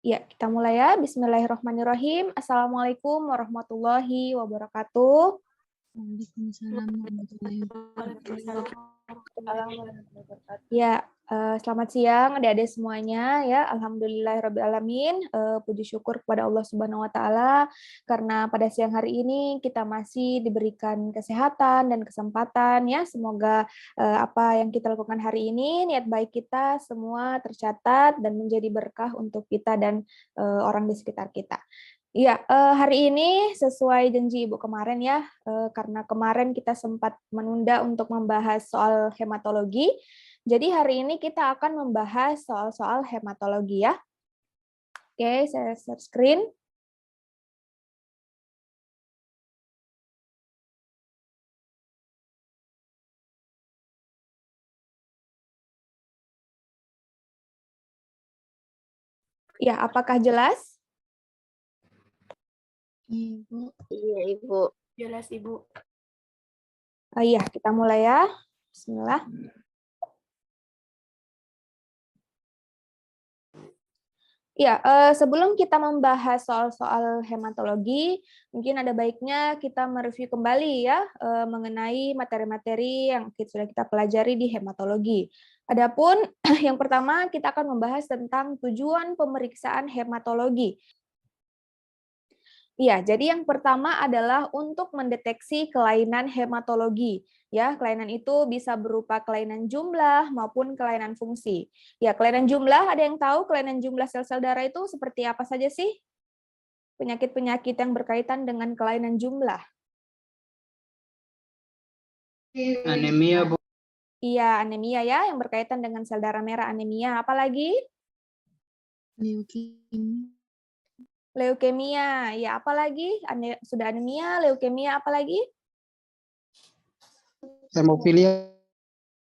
Ya, kita mulai ya. Bismillahirrahmanirrahim. Assalamualaikum warahmatullahi wabarakatuh. Waalaikumsalam warahmatullahi wabarakatuh. Ya, selamat siang adik-adik semuanya ya. Alhamdulillahirabbil alamin. Puji syukur kepada Allah Subhanahu wa taala karena pada siang hari ini kita masih diberikan kesehatan dan kesempatan ya. Semoga apa yang kita lakukan hari ini niat baik kita semua tercatat dan menjadi berkah untuk kita dan orang di sekitar kita. Iya, hari ini sesuai janji Ibu kemarin ya, karena kemarin kita sempat menunda untuk membahas soal hematologi. Jadi hari ini kita akan membahas soal-soal hematologi ya. Oke, saya share screen. Ya, apakah jelas? Ibu. Iya, Ibu. Jelas, Ibu. Iya, kita mulai ya. Bismillah. Ya, sebelum kita membahas soal-soal hematologi, mungkin ada baiknya kita mereview kembali ya mengenai materi-materi yang sudah kita pelajari di hematologi. Adapun yang pertama kita akan membahas tentang tujuan pemeriksaan hematologi. Iya, jadi yang pertama adalah untuk mendeteksi kelainan hematologi. Ya, kelainan itu bisa berupa kelainan jumlah maupun kelainan fungsi. Ya, kelainan jumlah, ada yang tahu kelainan jumlah sel-sel darah itu seperti apa saja sih? Penyakit-penyakit yang berkaitan dengan kelainan jumlah. Anemia, Bu. Iya, anemia ya, yang berkaitan dengan sel darah merah anemia. Apalagi? Leukemia. Leukemia. Ya, apalagi? Sudah anemia, leukemia, apalagi? Hemofilia.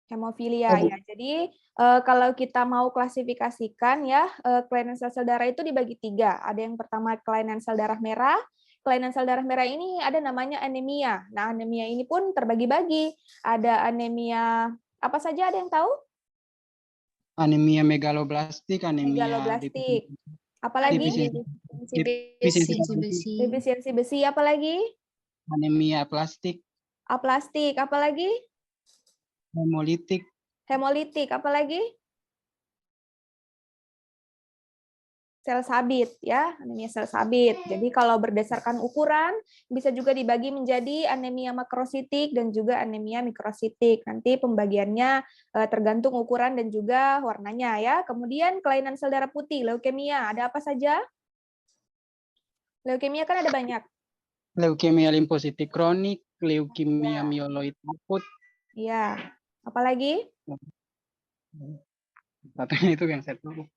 Hemofilia ya. Jadi kalau kita mau klasifikasikan ya, kelainan sel-sel darah itu dibagi 3. Ada yang pertama kelainan sel darah merah. Kelainan sel darah merah ini ada namanya anemia. Nah, anemia ini pun terbagi-bagi. Ada anemia apa saja, ada yang tahu? Anemia megaloblastik, anemia Megaloblastik. Apalagi? defisiensi besi, Defisiensi besi, apalagi? anemia aplastik, Aplastik, apalagi? hemolitik, Hemolitik, apalagi? Sel sabit ya, anemia sel sabit. Jadi kalau berdasarkan ukuran bisa juga dibagi menjadi anemia makrositik dan juga anemia mikrositik. Nanti pembagiannya tergantung ukuran dan juga warnanya ya. Kemudian kelainan sel darah putih, leukemia, ada apa saja? Leukemia kan ada banyak. leukemia limfositik kronik, leukemia mieloid akut. Iya. Apalagi? Katanya itu yang saya tahu.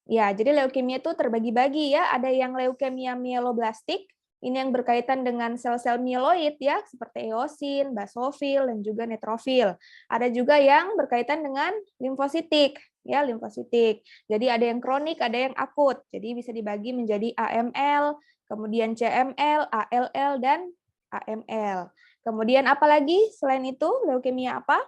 Ya, jadi leukemia itu terbagi-bagi ya. Ada yang leukemia mieloblastik, ini yang berkaitan dengan sel-sel mieloid ya, seperti eosin, basofil, dan juga neutrofil. Ada juga yang berkaitan dengan limfositik, ya limfositik. Jadi ada yang kronik, ada yang akut. Jadi bisa dibagi menjadi AML, kemudian CML, ALL, dan AML. Kemudian apalagi selain itu leukemia apa?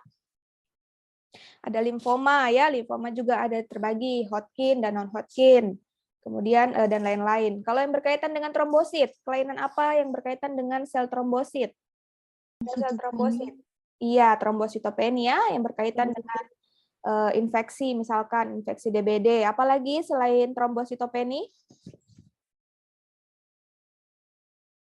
Ada limfoma ya, limfoma juga ada terbagi Hodgkin dan non-Hodgkin. Kemudian dan lain-lain. Kalau yang berkaitan dengan trombosit, kelainan apa yang berkaitan dengan sel trombosit? Sel trombosit. Iya, trombositopenia yang berkaitan dengan infeksi, misalkan infeksi DBD. Apalagi selain trombositopeni?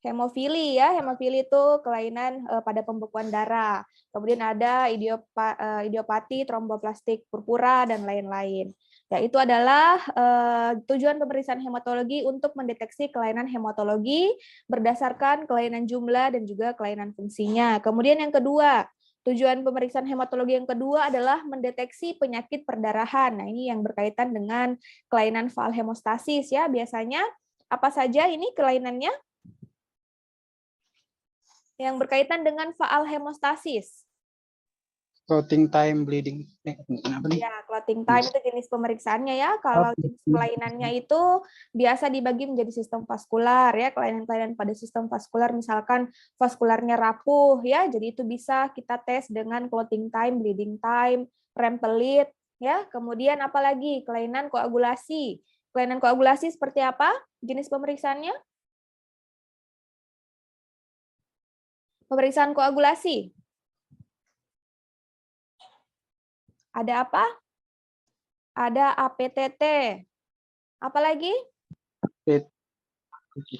Hemofili ya, hemofili itu kelainan pada pembekuan darah. Kemudian ada idiopati tromboplastik purpura dan lain-lain. Ya, itu adalah tujuan pemeriksaan hematologi untuk mendeteksi kelainan hematologi berdasarkan kelainan jumlah dan juga kelainan fungsinya. Kemudian yang kedua, tujuan pemeriksaan hematologi yang kedua adalah mendeteksi penyakit perdarahan. Nah, ini yang berkaitan dengan kelainan faal hemostasis ya. Biasanya apa saja ini kelainannya? Yang berkaitan dengan faal hemostasis. Clotting time, bleeding. Apa nih? Ya, clotting time itu jenis pemeriksaannya ya. Kalau jenis kelainannya itu biasa dibagi menjadi sistem vaskular ya, kelainan-kelainan pada sistem vaskular misalkan vaskularnya rapuh ya. Jadi itu bisa kita tes dengan clotting time, bleeding time, rempelit ya. Kemudian apalagi kelainan koagulasi. Kelainan koagulasi seperti apa? Jenis pemeriksaannya? Pemeriksaan koagulasi. Ada apa? Ada APTT. Apalagi?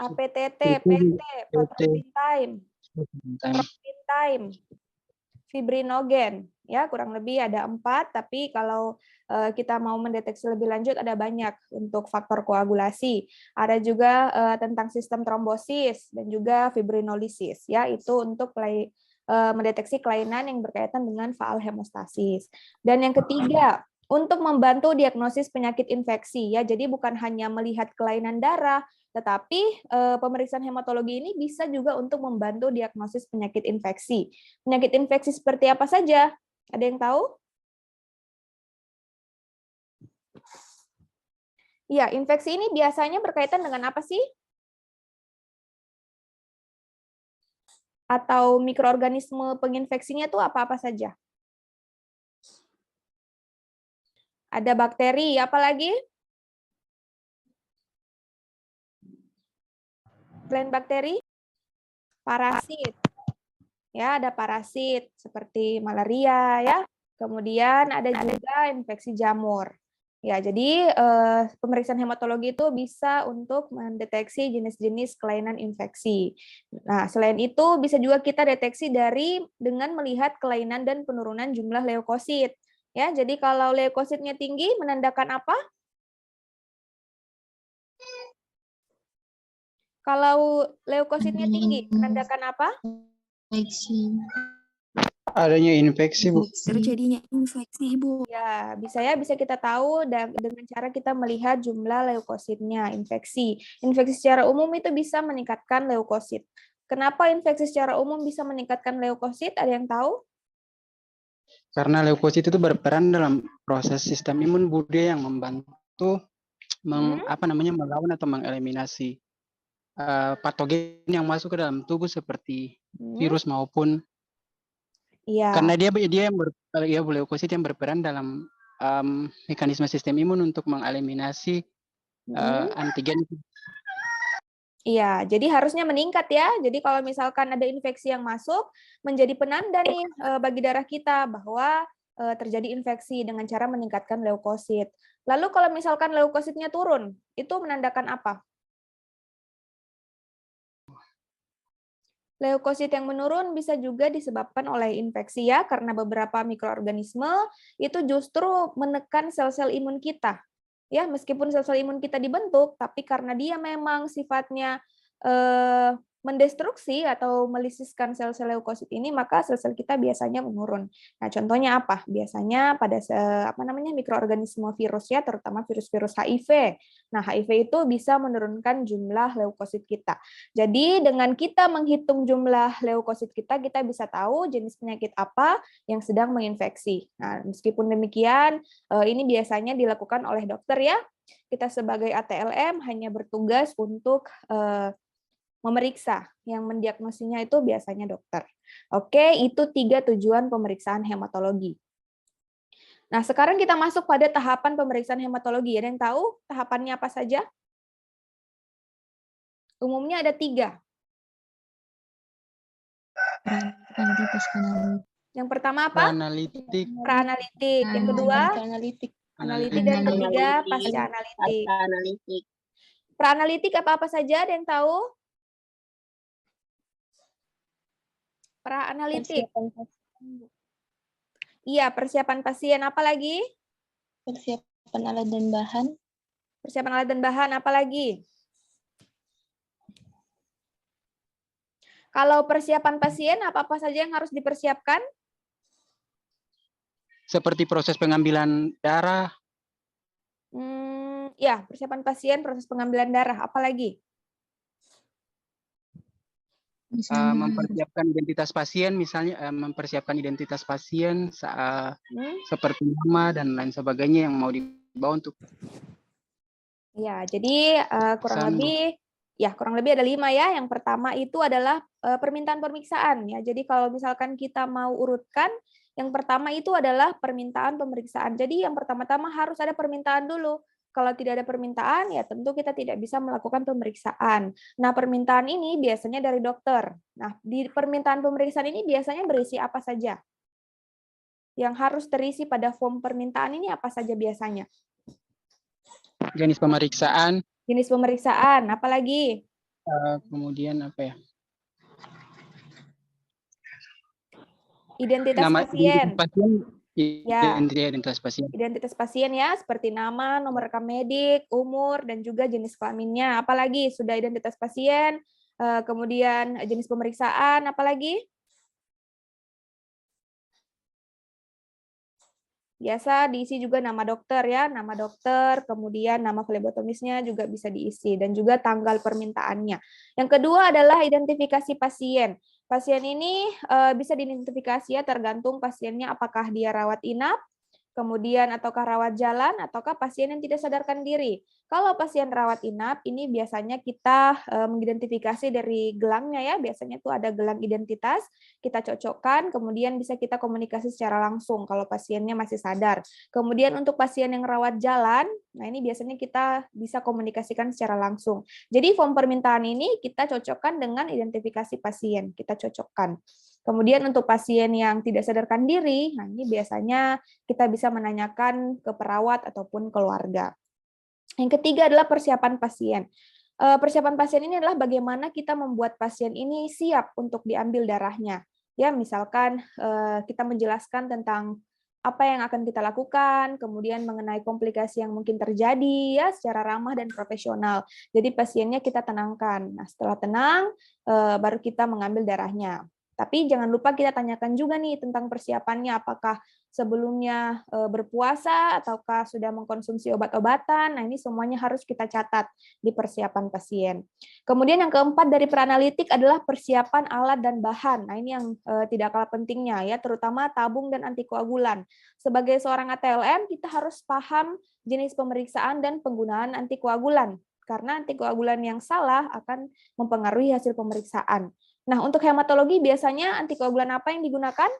APTT, PT, protrombin time, fibrinogen. Ya, kurang lebih ada 4, tapi kalau kita mau mendeteksi lebih lanjut ada banyak untuk faktor koagulasi. Ada juga tentang sistem trombosis dan juga fibrinolisis, ya, itu untuk mendeteksi kelainan yang berkaitan dengan faal hemostasis. Dan yang ketiga, untuk membantu diagnosis penyakit infeksi, ya. Jadi bukan hanya melihat kelainan darah, tetapi pemeriksaan hematologi ini bisa juga untuk membantu diagnosis penyakit infeksi. Penyakit infeksi seperti apa saja? Ada yang tahu? Ya, infeksi ini biasanya berkaitan dengan apa sih? Atau mikroorganisme penginfeksinya itu apa-apa saja? Ada bakteri, apalagi? Selain bakteri? Parasit. Ya, ada parasit seperti malaria, ya. Kemudian ada juga infeksi jamur. Ya, jadi pemeriksaan hematologi itu bisa untuk mendeteksi jenis-jenis kelainan infeksi. Nah, selain itu bisa juga kita deteksi dengan melihat kelainan dan penurunan jumlah leukosit. Ya, jadi kalau leukositnya tinggi menandakan apa? Kalau leukositnya tinggi menandakan apa? Infeksi. Adanya infeksi, Bu. Terjadinya infeksi, Ibu. Ya, bisa kita tahu dengan cara kita melihat jumlah leukositnya, infeksi. Infeksi secara umum itu bisa meningkatkan leukosit. Kenapa infeksi secara umum bisa meningkatkan leukosit? Ada yang tahu? Karena leukosit itu berperan dalam proses sistem imun budaya yang membantu melawan atau mengeliminasi patogen yang masuk ke dalam tubuh seperti virus maupun karena dia leukosit yang berperan dalam mekanisme sistem imun untuk mengeliminasi antigen. Iya, jadi harusnya meningkat ya. Jadi kalau misalkan ada infeksi yang masuk, menjadi penanda nih bagi darah kita bahwa terjadi infeksi dengan cara meningkatkan leukosit. Lalu kalau misalkan leukositnya turun, itu menandakan apa? Leukosit yang menurun bisa juga disebabkan oleh infeksi ya, karena beberapa mikroorganisme itu justru menekan sel-sel imun kita. Ya, meskipun sel-sel imun kita dibentuk, tapi karena dia memang sifatnya mendestruksi atau melisiskan sel-sel leukosit ini, maka sel-sel kita biasanya menurun. Nah, contohnya apa? Biasanya pada mikroorganisme virus ya, terutama virus-virus HIV. Nah, HIV itu bisa menurunkan jumlah leukosit kita. Jadi dengan kita menghitung jumlah leukosit kita bisa tahu jenis penyakit apa yang sedang menginfeksi. Nah, meskipun demikian, ini biasanya dilakukan oleh dokter ya. Kita sebagai ATLM hanya bertugas untuk memeriksa, yang mendiagnosinya itu biasanya dokter. Oke, itu 3 tujuan pemeriksaan hematologi. Nah, sekarang kita masuk pada tahapan pemeriksaan hematologi. Ada yang tahu tahapannya apa saja? Umumnya ada 3. Yang pertama apa? Praanalitik. Praanalitik. Yang kedua? Analitik. Analitik. Dan ketiga, pasca analitik. Praanalitik apa-apa saja? Ada yang tahu? Praanalitik. Iya, persiapan pasien. Apa lagi? Persiapan alat dan bahan. Persiapan alat dan bahan. Apa lagi? Kalau persiapan pasien, apa-apa saja yang harus dipersiapkan? Seperti proses pengambilan darah. Ya, persiapan pasien, proses pengambilan darah. Apa lagi? Mempersiapkan identitas pasien, misalnya mempersiapkan identitas pasien seperti nama dan lain sebagainya yang mau dibawa untuk. Ya, jadi kurang lebih ada 5 ya. Yang pertama itu adalah permintaan pemeriksaan ya. Jadi kalau misalkan kita mau urutkan, yang pertama itu adalah permintaan pemeriksaan. Jadi yang pertama-tama harus ada permintaan dulu. Kalau tidak ada permintaan, ya tentu kita tidak bisa melakukan pemeriksaan. Nah, permintaan ini biasanya dari dokter. Nah, di permintaan pemeriksaan ini biasanya berisi apa saja? Yang harus terisi pada form permintaan ini apa saja biasanya? Jenis pemeriksaan, Jenis pemeriksaan, apalagi? kemudian apa ya? Identitas Nama pasien. pasien, Ya, identitas pasien. identitas pasien ya, seperti nama, nomor rekam medik, umur, dan juga jenis kelaminnya. Apalagi sudah identitas pasien, kemudian jenis pemeriksaan, apalagi? Biasa diisi juga nama dokter ya, nama dokter, kemudian nama flebotomisnya juga bisa diisi, dan juga tanggal permintaannya. Yang kedua adalah identifikasi pasien. Pasien ini bisa diidentifikasi ya, tergantung pasiennya apakah dia rawat inap, kemudian ataukah rawat jalan, ataukah pasien yang tidak sadarkan diri. Kalau pasien rawat inap, ini biasanya kita mengidentifikasi dari gelangnya ya, biasanya itu ada gelang identitas, kita cocokkan, kemudian bisa kita komunikasi secara langsung kalau pasiennya masih sadar. Kemudian untuk pasien yang rawat jalan, nah ini biasanya kita bisa komunikasikan secara langsung. Jadi form permintaan ini kita cocokkan dengan identifikasi pasien, kita cocokkan. Kemudian untuk pasien yang tidak sadarkan diri, nah ini biasanya kita bisa menanyakan ke perawat ataupun keluarga. Yang ketiga adalah persiapan pasien. Persiapan pasien ini adalah bagaimana kita membuat pasien ini siap untuk diambil darahnya. Ya, misalkan kita menjelaskan tentang apa yang akan kita lakukan, kemudian mengenai komplikasi yang mungkin terjadi ya secara ramah dan profesional. Jadi pasiennya kita tenangkan. Nah, setelah tenang baru kita mengambil darahnya. Tapi jangan lupa kita tanyakan juga nih tentang persiapannya, apakah sebelumnya berpuasa ataukah sudah mengkonsumsi obat-obatan. Nah, ini semuanya harus kita catat di persiapan pasien. Kemudian yang keempat dari peranalitik adalah persiapan alat dan bahan. Nah, ini yang tidak kalah pentingnya ya, terutama tabung dan antikoagulan. Sebagai seorang ATLM, kita harus paham jenis pemeriksaan dan penggunaan antikoagulan. Karena antikoagulan yang salah akan mempengaruhi hasil pemeriksaan. Nah, untuk hematologi biasanya antikoagulan apa yang digunakan?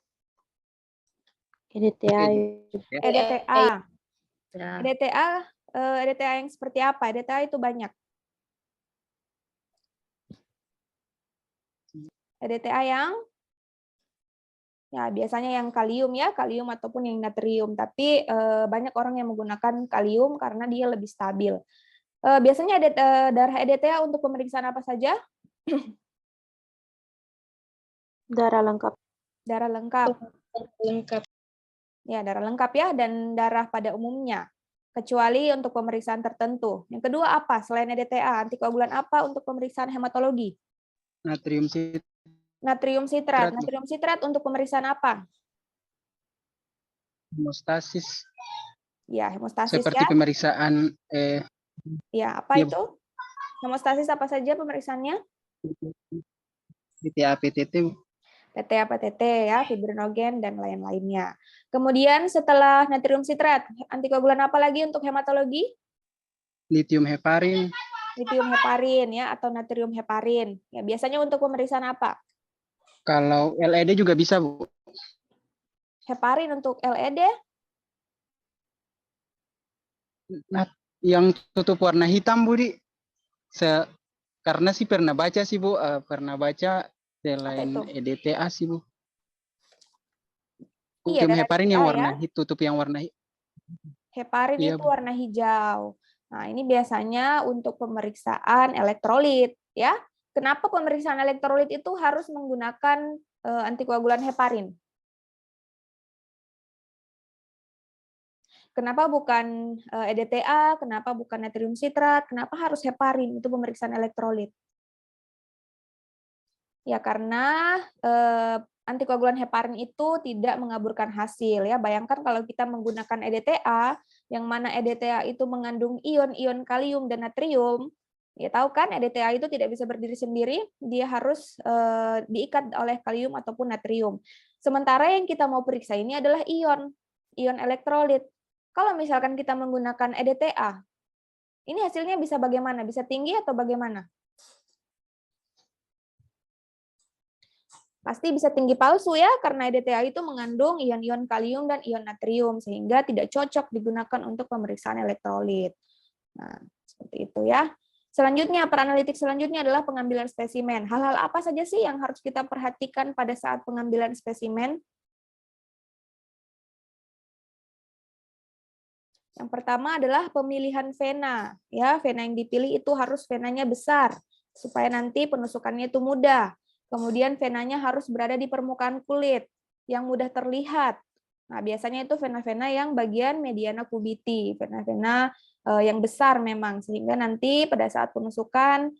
EDTA. EDTA. EDTA yang seperti apa? EDTA itu banyak. EDTA yang ya biasanya yang kalium ya, kalium ataupun yang natrium. Tapi banyak orang yang menggunakan kalium karena dia lebih stabil. Biasanya darah EDTA untuk pemeriksaan apa saja? Darah lengkap. Darah lengkap. Lengkap. Ya, darah lengkap ya, dan darah pada umumnya. Kecuali untuk pemeriksaan tertentu. Yang kedua apa? Selain EDTA, antikoagulan apa untuk pemeriksaan hematologi? Natrium citrat. Natrium citrat. Natrium citrat untuk pemeriksaan apa? Hemostasis. Ya, hemostasis seperti ya. pemeriksaan Ya, apa itu? Hemostasis apa saja pemeriksaannya? PTA, PTT. PTA, PTT ya, fibrinogen dan lain-lainnya. Kemudian setelah natrium citrat, antikoagulan apa lagi untuk hematologi? Lithium heparin. Lithium heparin ya, atau natrium heparin. Ya, biasanya untuk pemeriksaan apa? Kalau LED juga bisa, Bu. Heparin untuk LED? Nah, yang tutup warna hitam, Budi. Karena sih pernah baca sih, Bu. Pernah baca selain EDTA sih, Bu. Iya, Lithium heparin yang warna ya. tutup yang warna Heparin iya, itu warna hijau. Nah, ini biasanya untuk pemeriksaan elektrolit ya. Kenapa pemeriksaan elektrolit itu harus menggunakan antikoagulan heparin? Kenapa bukan EDTA, kenapa bukan natrium citrat, kenapa harus heparin? Itu pemeriksaan elektrolit. Ya, karena antikoagulan heparin itu tidak mengaburkan hasil ya. Bayangkan kalau kita menggunakan EDTA, yang mana EDTA itu mengandung ion-ion kalium dan natrium. Ya tahu kan EDTA itu tidak bisa berdiri sendiri, dia harus diikat oleh kalium ataupun natrium. Sementara yang kita mau periksa ini adalah ion elektrolit. Kalau misalkan kita menggunakan EDTA, ini hasilnya bisa bagaimana? Bisa tinggi atau bagaimana? Pasti bisa tinggi palsu ya, karena EDTA itu mengandung ion-ion kalium dan ion natrium, sehingga tidak cocok digunakan untuk pemeriksaan elektrolit. Nah, seperti itu ya. Selanjutnya, peran analitik selanjutnya adalah pengambilan spesimen. Hal-hal apa saja sih yang harus kita perhatikan pada saat pengambilan spesimen? Yang pertama adalah pemilihan vena. Ya, vena yang dipilih itu harus venanya besar supaya nanti penusukannya itu mudah. Kemudian venanya harus berada di permukaan kulit yang mudah terlihat. Nah, biasanya itu vena-vena yang bagian mediana cubiti, vena-vena yang besar memang, sehingga nanti pada saat penusukan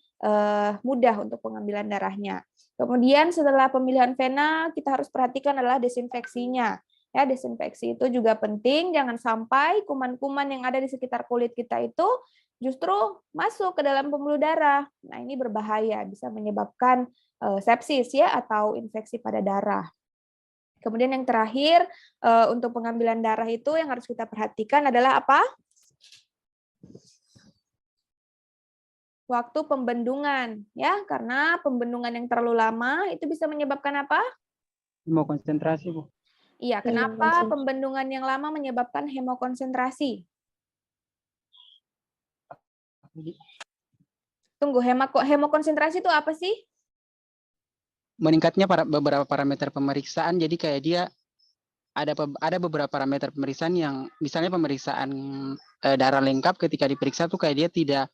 mudah untuk pengambilan darahnya. Kemudian setelah pemilihan vena, kita harus perhatikan adalah desinfeksinya. Ya, desinfeksi itu juga penting, jangan sampai kuman-kuman yang ada di sekitar kulit kita itu justru masuk ke dalam pembuluh darah. Nah, ini berbahaya, bisa menyebabkan sepsis ya atau infeksi pada darah. Kemudian yang terakhir, untuk pengambilan darah itu yang harus kita perhatikan adalah apa? Waktu pembendungan, ya, karena pembendungan yang terlalu lama itu bisa menyebabkan apa? Hemokonsentrasi, Bu. Iya, kenapa pembendungan yang lama menyebabkan hemokonsentrasi? Tunggu, hemokonsentrasi itu apa sih? Meningkatnya beberapa parameter pemeriksaan, jadi kayak dia ada beberapa parameter pemeriksaan yang misalnya pemeriksaan darah lengkap ketika diperiksa tuh kayak dia tidak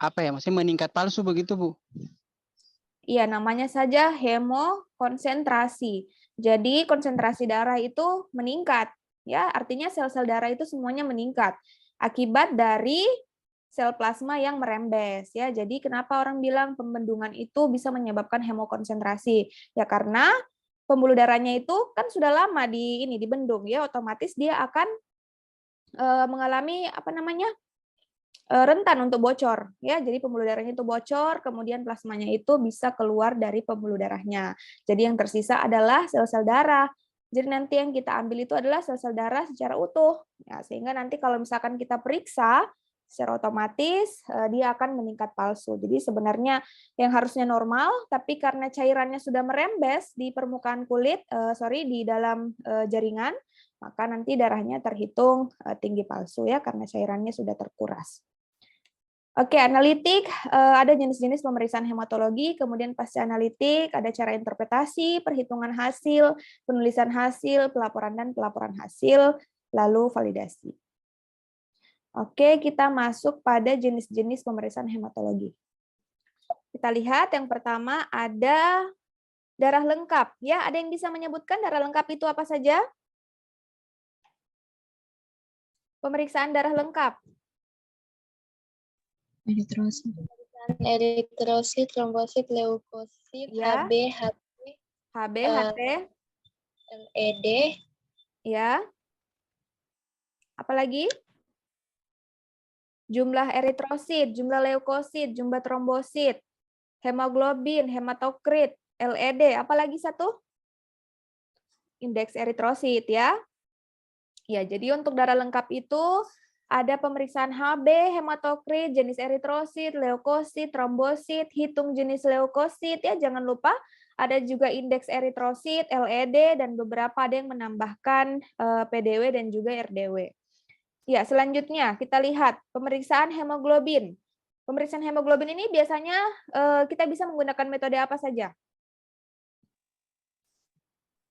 maksudnya meningkat palsu begitu, Bu. Iya, namanya saja hemokonsentrasi. Jadi konsentrasi darah itu meningkat, ya, artinya sel-sel darah itu semuanya meningkat akibat dari sel plasma yang merembes, ya. Jadi kenapa orang bilang pembendungan itu bisa menyebabkan hemokonsentrasi? Ya karena pembuluh darahnya itu kan sudah lama dibendung, ya, otomatis dia akan mengalami rentan untuk bocor, ya. Jadi pembuluh darahnya itu bocor, kemudian plasmanya itu bisa keluar dari pembuluh darahnya. Jadi yang tersisa adalah sel-sel darah. Jadi nanti yang kita ambil itu adalah sel-sel darah secara utuh, ya, sehingga nanti kalau misalkan kita periksa secara otomatis dia akan meningkat palsu. Jadi sebenarnya yang harusnya normal, tapi karena cairannya sudah merembes di permukaan kulit, di dalam jaringan, maka nanti darahnya terhitung tinggi palsu, ya, karena cairannya sudah terkuras. Oke, analitik, ada jenis-jenis pemeriksaan hematologi, kemudian pasca analitik, ada cara interpretasi, perhitungan hasil, penulisan hasil, pelaporan dan pelaporan hasil, lalu validasi. Oke, kita masuk pada jenis-jenis pemeriksaan hematologi. Kita lihat yang pertama ada darah lengkap. Ya, ada yang bisa menyebutkan darah lengkap itu apa saja? Pemeriksaan darah lengkap. Eritrosit, trombosit, leukosit, Ya. HB, HT, LED. Ya. Apalagi? Jumlah eritrosit, jumlah leukosit, jumlah trombosit, hemoglobin, hematokrit, LED. Apalagi satu? Indeks eritrosit, ya. Ya, jadi untuk darah lengkap itu ada pemeriksaan HB, hematokrit, jenis eritrosit, leukosit, trombosit, hitung jenis leukosit, ya, jangan lupa ada juga indeks eritrosit, LED, dan beberapa ada yang menambahkan PDW dan juga RDW. Ya, selanjutnya kita lihat pemeriksaan hemoglobin. Pemeriksaan hemoglobin ini biasanya kita bisa menggunakan metode apa saja?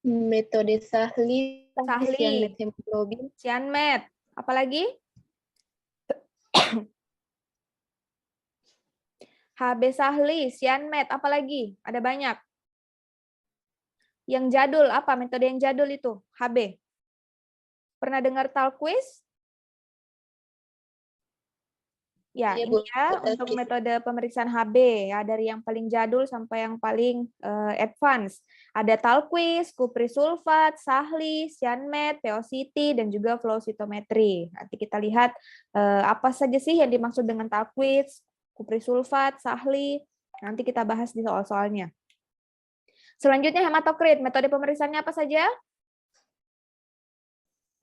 Metode Sahli, Sahli, hemoglobin, Sianmet, apalagi? HB Sahli, Sianmet, apalagi? Ada banyak. Yang jadul apa? Metode yang jadul itu HB. Pernah dengar Tallquist? Ya, ini ya untuk metode pemeriksaan HB ya, dari yang paling jadul sampai yang paling advance. Ada Tallquist, kuprisulfat, Sahli, Sianmet, POCT, dan juga flow cytometry. Nanti kita lihat apa saja sih yang dimaksud dengan Tallquist, kuprisulfat, Sahli. Nanti kita bahas di soal-soalnya. Selanjutnya hematokrit, metode pemeriksaannya apa saja?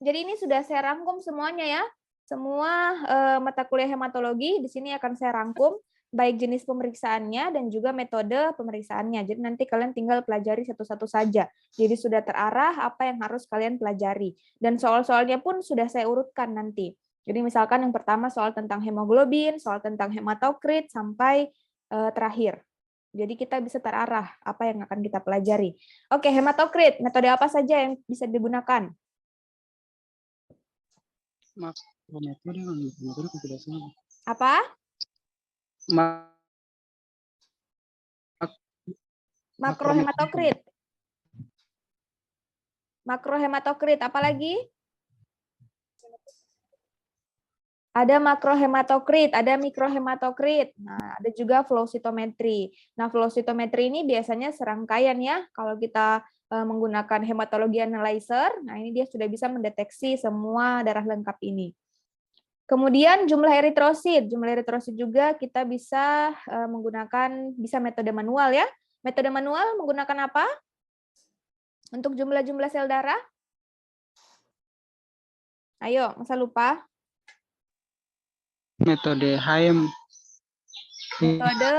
Jadi ini sudah saya rangkum semuanya ya. Semua mata kuliah hematologi di sini akan saya rangkum, baik jenis pemeriksaannya dan juga metode pemeriksaannya. Jadi nanti kalian tinggal pelajari satu-satu saja. Jadi sudah terarah apa yang harus kalian pelajari. Dan soal-soalnya pun sudah saya urutkan nanti. Jadi misalkan yang pertama soal tentang hemoglobin, soal tentang hematokrit, sampai terakhir. Jadi kita bisa terarah apa yang akan kita pelajari. Oke, hematokrit, metode apa saja yang bisa digunakan? Makrometode kan tidak sama. Apa? Makrohematokrit. Makrohematokrit, apa lagi? Ada makrohematokrit, ada mikrohematokrit. Nah, ada juga flow cytometry. Nah, flow cytometry ini biasanya serangkaian ya. Kalau kita menggunakan hematologi analyzer, nah ini dia sudah bisa mendeteksi semua darah lengkap ini. Kemudian jumlah eritrosit. Jumlah eritrosit juga kita bisa menggunakan metode manual ya. Metode manual menggunakan apa? Untuk jumlah-jumlah sel darah? Ayo, masa lupa? Metode HM. Metode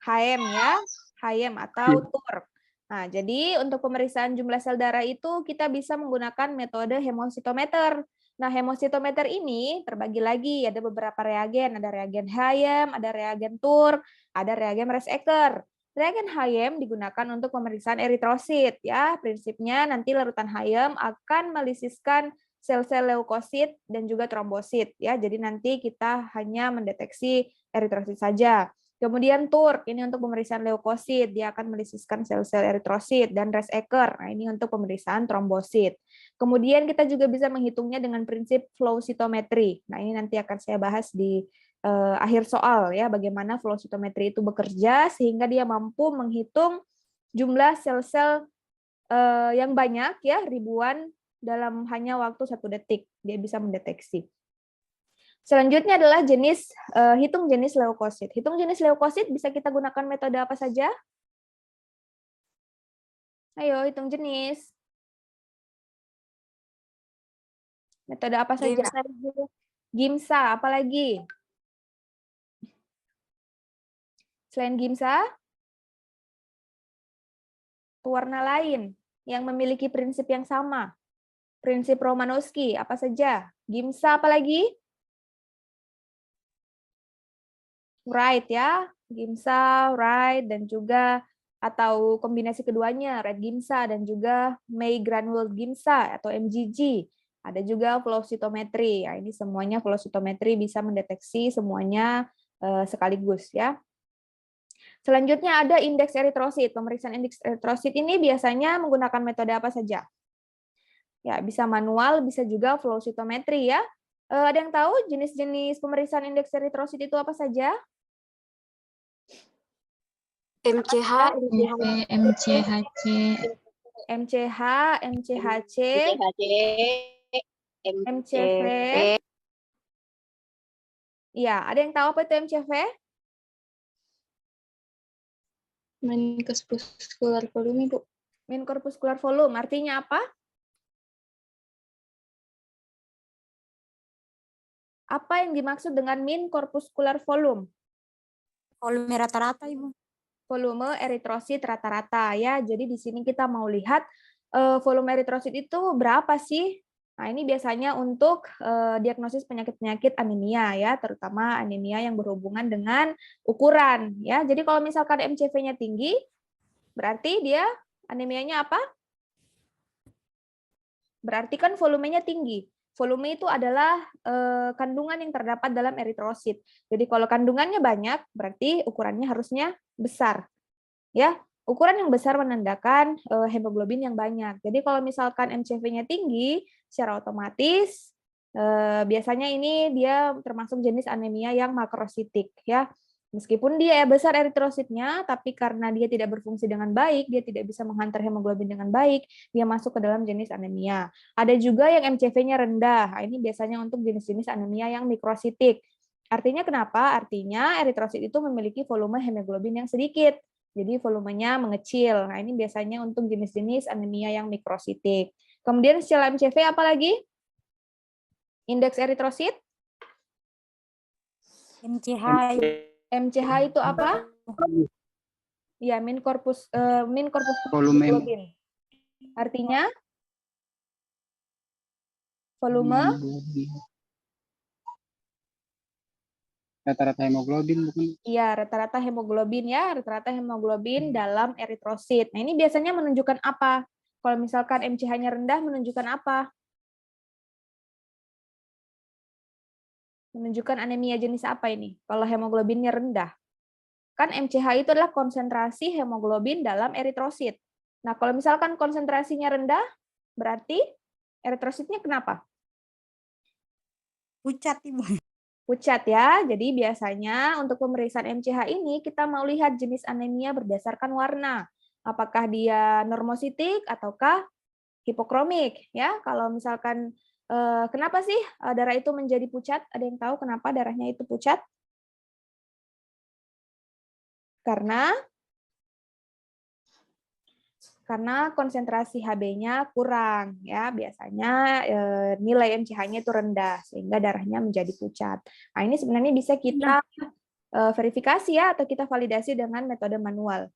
HM ya, HM atau TURK. Nah, jadi untuk pemeriksaan jumlah sel darah itu kita bisa menggunakan metode hemositometer. Nah, hemositometer ini terbagi lagi, ada beberapa reagen, ada reagen HM, ada reagen TURK, ada reagen Reseker. Reagen HM digunakan untuk pemeriksaan eritrosit ya. Prinsipnya nanti larutan HM akan melisiskan sel-sel leukosit dan juga trombosit ya. Jadi nanti kita hanya mendeteksi eritrosit saja. Kemudian TURK ini untuk pemeriksaan leukosit, dia akan melisiskan sel-sel eritrosit, dan Reseker, nah ini untuk pemeriksaan trombosit. Kemudian kita juga bisa menghitungnya dengan prinsip flow cytometry. Nah ini nanti akan saya bahas di akhir soal ya, bagaimana flow cytometry itu bekerja sehingga dia mampu menghitung jumlah sel-sel yang banyak ya, ribuan dalam hanya waktu 1 detik dia bisa mendeteksi. Selanjutnya adalah hitung jenis leukosit. Hitung jenis leukosit bisa kita gunakan metode apa saja? Ayo hitung jenis. Metode apa saja? GIMSA, apa lagi? Selain GIMSA, warna lain yang memiliki prinsip yang sama. Prinsip Romanowski, apa saja? GIMSA apa lagi? Wright ya, GIMSA, Wright, dan juga atau kombinasi keduanya, Red GIMSA dan juga May Granule GIMSA atau MGG. Ada juga flow cytometry. Ya, ini semuanya flow cytometry bisa mendeteksi semuanya sekaligus ya. Selanjutnya ada indeks eritrosit. Pemeriksaan indeks eritrosit ini biasanya menggunakan metode apa saja? Ya, bisa manual, bisa juga flow cytometry ya. Ada yang tahu jenis-jenis pemeriksaan indeks eritrosit itu apa saja? MCH, MCHC, MCV. Iya, ada yang tahu apa itu MCV? Main corpuscular volume, Bu. Mean corpuscular volume, artinya apa? Apa yang dimaksud dengan mean corpuscular volume? Volume rata-rata, Ibu. Volume eritrosit rata-rata ya. Jadi di sini kita mau lihat volume eritrosit itu berapa sih? Nah, ini biasanya untuk diagnosis penyakit-penyakit anemia ya, terutama anemia yang berhubungan dengan ukuran ya. Jadi kalau misalkan MCV-nya tinggi, berarti dia anemianya apa? Berarti kan volumenya tinggi. Volume itu adalah kandungan yang terdapat dalam eritrosit. Jadi kalau kandungannya banyak, berarti ukurannya harusnya besar. Ya, ukuran yang besar menandakan hemoglobin yang banyak. Jadi kalau misalkan MCV-nya tinggi, secara otomatis biasanya ini dia termasuk jenis anemia yang makrositik ya. Meskipun dia besar eritrositnya, tapi karena dia tidak berfungsi dengan baik, dia tidak bisa menghantar hemoglobin dengan baik, dia masuk ke dalam jenis anemia. Ada juga yang MCV-nya rendah. Nah, ini biasanya untuk jenis-jenis anemia yang mikrositik. Artinya kenapa? Artinya eritrosit itu memiliki volume hemoglobin yang sedikit. Jadi volumenya mengecil. Nah, ini biasanya untuk jenis-jenis anemia yang mikrositik. Kemudian setelah MCV apa lagi? Indeks eritrosit? MCH. MCH itu apa? Ya, mean corpus Volume. hemoglobin. Artinya volume rata-rata hemoglobin bukan? Iya, rata-rata hemoglobin ya, rata-rata hemoglobin dalam eritrosit. Nah, ini biasanya menunjukkan apa? Kalau misalkan MCH-nya rendah menunjukkan apa? Menunjukkan anemia jenis apa ini? Kalau hemoglobinnya rendah. Kan MCH itu adalah konsentrasi hemoglobin dalam eritrosit. Nah, kalau misalkan konsentrasinya rendah, berarti eritrositnya kenapa? Pucat, Ibu. Pucat ya. Jadi biasanya untuk pemeriksaan MCH ini kita mau lihat jenis anemia berdasarkan warna. Apakah dia normositik ataukah hipokromik ya. Kalau misalkan kenapa sih darah itu menjadi pucat? Ada yang tahu kenapa darahnya itu pucat? Karena konsentrasi Hb-nya kurang ya, biasanya nilai MCH-nya itu rendah sehingga darahnya menjadi pucat. Nah, ini sebenarnya bisa kita verifikasi ya atau kita validasi dengan metode manual.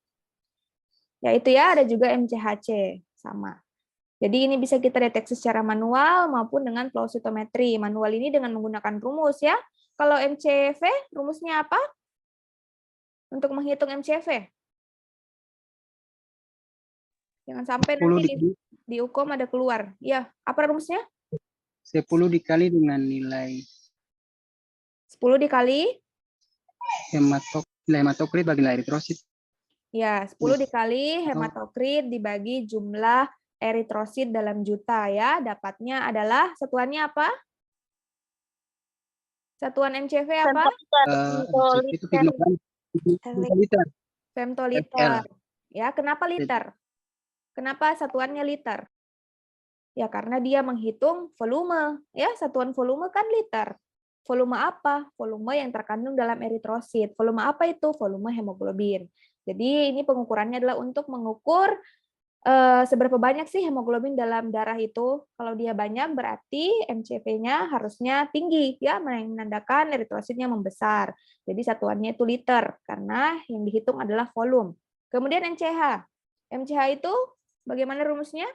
Yaitu ya ada juga MCHC sama. Jadi ini bisa kita deteksi secara manual maupun dengan flow cytometry. Manual ini dengan menggunakan rumus ya. Kalau MCV rumusnya apa? Untuk menghitung MCV. Jangan sampai nanti di UKOM ada keluar. Ya, apa rumusnya? 10 dikali dengan nilai 10 dikali hematokrit bagi nilai eritrosit. Ya, 10 dikali hematokrit dibagi jumlah eritrosit dalam juta ya. Dapatnya adalah satuannya apa? Satuan MCV apa? Itu femtoliter. Femtoliter. Ya, kenapa liter? Kenapa satuannya liter? Ya, karena dia menghitung volume. Ya, satuan volume kan liter. Volume apa? Volume yang terkandung dalam eritrosit. Volume apa itu? Volume hemoglobin. Jadi ini pengukurannya adalah untuk mengukur seberapa banyak sih hemoglobin dalam darah itu. Kalau dia banyak berarti MCV-nya harusnya tinggi, ya, menandakan eritrositnya membesar. Jadi satuannya itu liter, karena yang dihitung adalah volume. Kemudian MCH. MCH itu bagaimana rumusnya?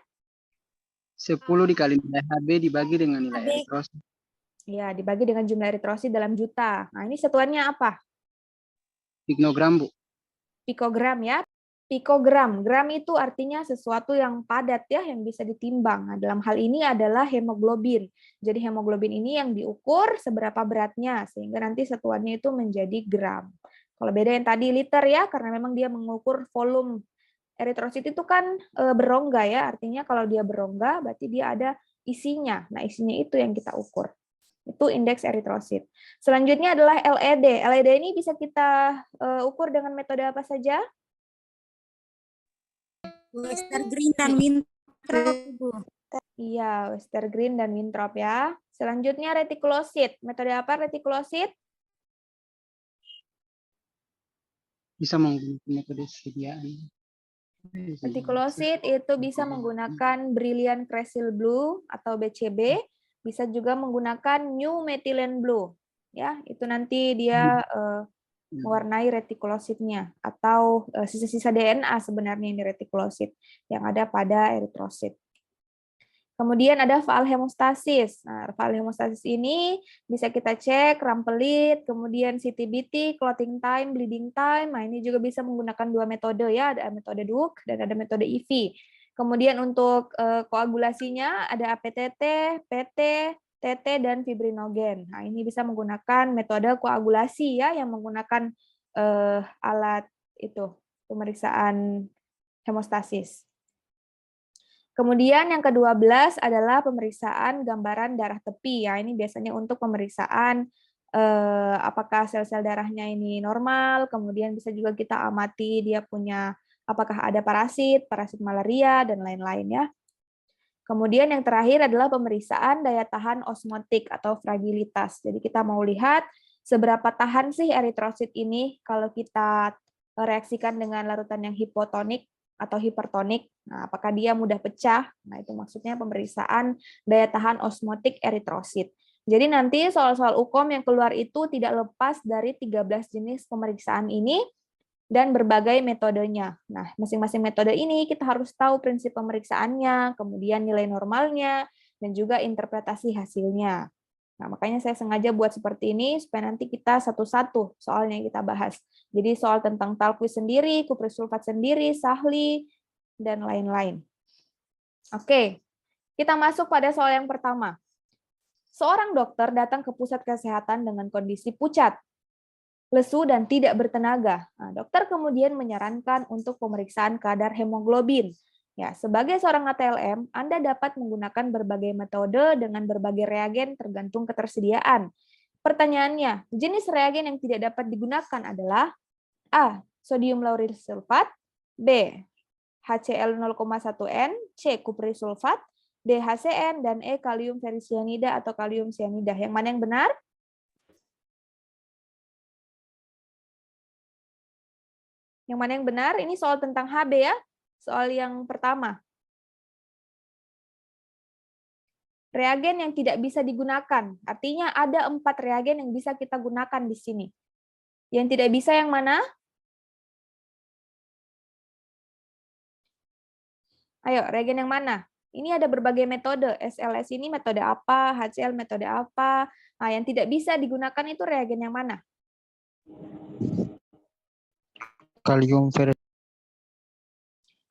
10 dikali nilai Hb dibagi dengan nilai eritrosit. Ya, dibagi dengan jumlah eritrosit dalam juta. Nah, ini satuannya apa? Piknogram, Bu. Pikogram ya. Pikogram. Gram itu artinya sesuatu yang padat ya, yang bisa ditimbang. Nah, dalam hal ini adalah hemoglobin. Jadi hemoglobin ini yang diukur seberapa beratnya, sehingga nanti satuannya itu menjadi gram. Kalau beda yang tadi liter ya, karena memang dia mengukur volume. Eritrosit itu kan berongga ya, artinya kalau dia berongga berarti dia ada isinya. Nah, isinya itu yang kita ukur. Itu indeks eritrosit. Selanjutnya adalah LED. LED ini bisa kita ukur dengan metode apa saja? Westergreen dan Winthrop, Ibu. Iya, Westergreen dan Winthrop ya. Selanjutnya retikulosit. Metode apa retikulosit? Bisa menggunakan metode sediaan. Retikulosit itu bisa menggunakan Brilliant Crescil Blue atau BCB, bisa juga menggunakan New Methylene Blue. Ya, itu nanti dia mewarnai retikulositnya atau sisa-sisa DNA sebenarnya ini retikulosit yang ada pada eritrosit. Kemudian ada faal hemostasis. Nah, faal hemostasis ini bisa kita cek rampelit, kemudian CT-BT, clotting time, bleeding time. Nah, ini juga bisa menggunakan dua metode ya, ada metode Duke dan ada metode IV. Kemudian untuk koagulasinya ada APTT, PT, TT, dan fibrinogen. Nah, ini bisa menggunakan metode koagulasi ya, yang menggunakan alat itu, pemeriksaan hemostasis. Kemudian yang ke-12 adalah pemeriksaan gambaran darah tepi ya. Ini biasanya untuk pemeriksaan apakah sel-sel darahnya ini normal, kemudian bisa juga kita amati dia punya apakah ada parasit malaria dan lain-lain ya. Kemudian yang terakhir adalah pemeriksaan daya tahan osmotik atau fragilitas. Jadi kita mau lihat seberapa tahan sih eritrosit ini kalau kita reaksikan dengan larutan yang hipotonik atau hipertonik. Nah, apakah dia mudah pecah? Nah, itu maksudnya pemeriksaan daya tahan osmotik eritrosit. Jadi nanti soal-soal UKOM yang keluar itu tidak lepas dari 13 jenis pemeriksaan ini dan berbagai metodenya. Nah, masing-masing metode ini kita harus tahu prinsip pemeriksaannya, kemudian nilai normalnya, dan juga interpretasi hasilnya. Nah, makanya saya sengaja buat seperti ini supaya nanti kita satu-satu soalnya yang kita bahas. Jadi soal tentang talquis sendiri, kuprisulfat sendiri, Sahli, dan lain-lain. Oke, kita masuk pada soal yang pertama. Seorang dokter datang ke pusat kesehatan dengan kondisi pucat, lesu, dan tidak bertenaga. Nah, dokter kemudian menyarankan untuk pemeriksaan kadar hemoglobin. Ya, sebagai seorang ATLM, Anda dapat menggunakan berbagai metode dengan berbagai reagen tergantung ketersediaan. Pertanyaannya, jenis reagen yang tidak dapat digunakan adalah A. Sodium lauryl sulfat, B. HCl 0,1N, C. kuprisulfat, D. HCN, dan E. kalium ferricyanida atau kalium cyanida. Yang mana yang benar? Yang mana yang benar? Ini soal tentang HB ya. Soal yang pertama. Reagen yang tidak bisa digunakan. Artinya ada 4 reagen yang bisa kita gunakan di sini. Yang tidak bisa yang mana? Ayo, reagen yang mana? Ini ada berbagai metode. SLS ini metode apa? HCl metode apa? Nah, yang tidak bisa digunakan itu reagen yang mana?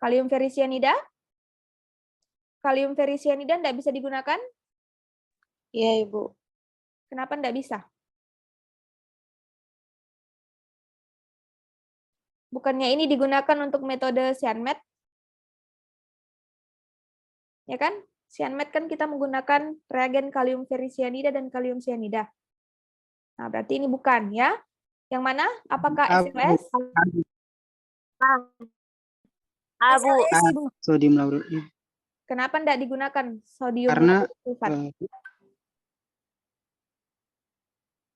Kalium ferricyanida? Kalium ferricyanida tidak bisa digunakan? Iya, Ibu. Kenapa tidak bisa? Bukannya ini digunakan untuk metode cyanmet? Ya kan? Cyanmet kan kita menggunakan reagen kalium ferricyanida dan kalium cyanida. Nah, berarti ini bukan ya. Yang mana? Apakah SLS? Abu. SLS, Ibu. Sodium lauryl. Kenapa tidak digunakan sodium Karena lauryl sulfat?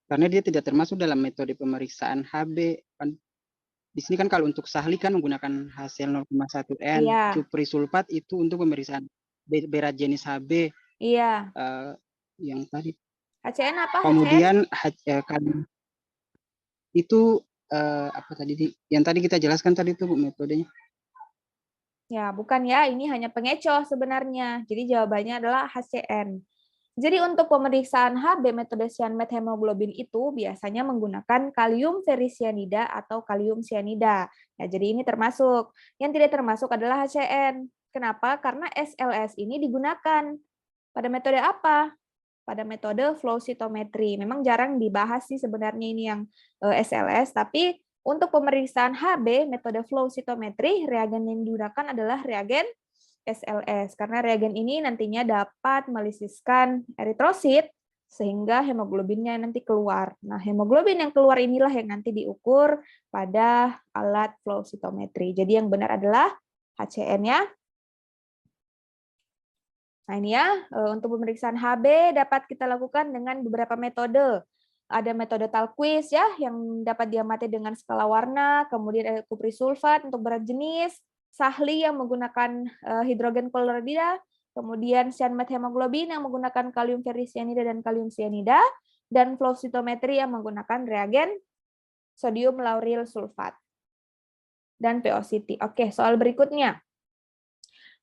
Karena dia tidak termasuk dalam metode pemeriksaan HB. Di sini kan kalau untuk Sahli kan menggunakan HCl 0,1N. Iya. Kuprisulfat itu untuk pemeriksaan berat jenis HB. Iya. Yang tadi. HCN apa? Kemudian itu apa tadi? Yang tadi kita jelaskan tadi itu metodenya. Ya, bukan ya. Ini hanya pengecoh sebenarnya. Jadi jawabannya adalah HCN. Jadi untuk pemeriksaan HB metode cyanmet hemoglobin itu biasanya menggunakan kalium ferricyanida atau kalium cyanida. Ya, jadi ini termasuk. Yang tidak termasuk adalah HCN. Kenapa? Karena SLS ini digunakan pada metode apa? Pada metode flow cytometry. Memang jarang dibahas sih sebenarnya ini yang SLS, tapi untuk pemeriksaan HB metode flow cytometry, reagen yang digunakan adalah reagen SLS, karena reagen ini nantinya dapat melisiskan eritrosit sehingga hemoglobinnya nanti keluar. Nah, hemoglobin yang keluar inilah yang nanti diukur pada alat flow cytometry. Jadi yang benar adalah HCN ya. Nah, ini ya, untuk pemeriksaan HB dapat kita lakukan dengan beberapa metode. Ada metode talquis ya, yang dapat diamati dengan skala warna, kemudian ada kuprisulfat untuk berat jenis, Sahli yang menggunakan hidrogen kloridida, kemudian cyanmet hemoglobin yang menggunakan kalium ferricyanida dan kalium cyanida, dan flow cytometry yang menggunakan reagen sodium lauryl sulfat dan POCT. Oke, soal berikutnya.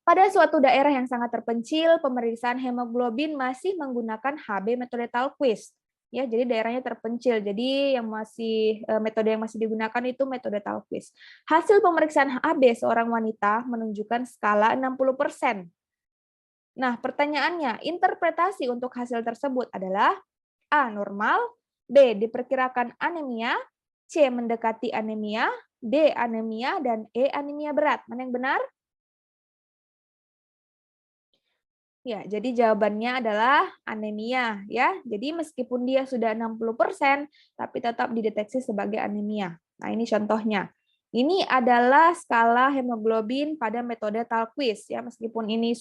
Pada suatu daerah yang sangat terpencil, pemeriksaan hemoglobin masih menggunakan HB metode talquis. Ya, jadi daerahnya terpencil. Jadi yang metode yang masih digunakan itu metode talquis. Hasil pemeriksaan HB seorang wanita menunjukkan skala 60%. Nah, pertanyaannya, interpretasi untuk hasil tersebut adalah A. normal, B. diperkirakan anemia, C. mendekati anemia, D. anemia, dan E. anemia berat. Mana yang benar? Ya, jadi jawabannya adalah anemia ya. Jadi meskipun dia sudah 60%, tapi tetap dideteksi sebagai anemia. Nah, ini contohnya. Ini adalah skala hemoglobin pada metode talquis ya, meskipun ini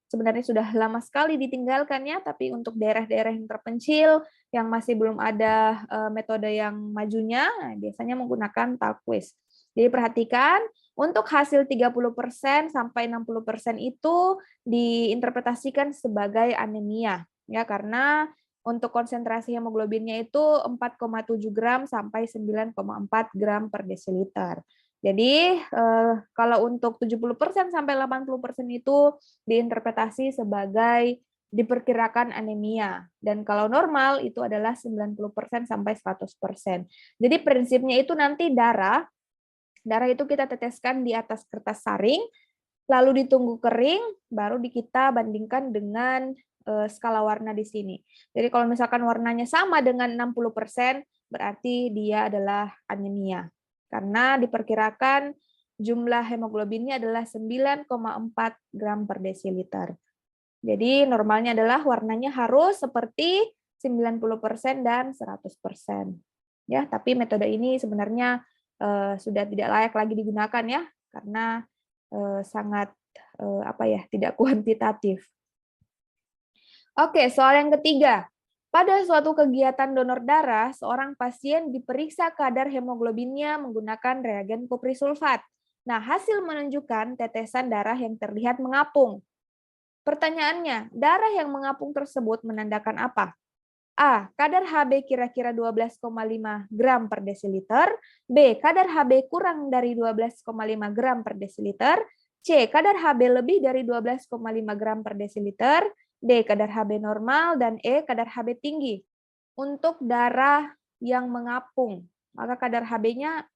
sebenarnya sudah lama sekali ditinggalkan ya, tapi untuk daerah-daerah yang terpencil yang masih belum ada metode yang majunya, nah, biasanya menggunakan talquis. Jadi perhatikan, untuk hasil 30% sampai 60% itu diinterpretasikan sebagai anemia ya, karena untuk konsentrasi hemoglobinnya itu 4,7 gram sampai 9,4 gram per desiliter. Jadi kalau untuk 70% sampai 80% itu diinterpretasi sebagai diperkirakan anemia. Dan kalau normal itu adalah 90% sampai 100%. Jadi prinsipnya itu nanti darah itu kita teteskan di atas kertas saring, lalu ditunggu kering, baru kita bandingkan dengan skala warna di sini. Jadi kalau misalkan warnanya sama dengan 60%, berarti dia adalah anemia. Karena diperkirakan jumlah hemoglobinnya adalah 9,4 gram per desiliter. Jadi normalnya adalah warnanya harus seperti 90% dan 100%. Ya, tapi metode ini sebenarnya sudah tidak layak lagi digunakan ya, karena sangat tidak kuantitatif. Oke, soal yang ketiga. Pada suatu kegiatan donor darah, seorang pasien diperiksa kadar hemoglobinnya menggunakan reagen kuprisulfat. Nah, hasil menunjukkan tetesan darah yang terlihat mengapung. Pertanyaannya, darah yang mengapung tersebut menandakan apa? A. Kadar Hb kira-kira 12,5 gram per desiliter. B. Kadar Hb kurang dari 12,5 gram per desiliter. C. Kadar Hb lebih dari 12,5 gram per desiliter. D. Kadar Hb normal. Dan E. Kadar Hb tinggi. Untuk darah yang mengapung, maka kadar Hb-nya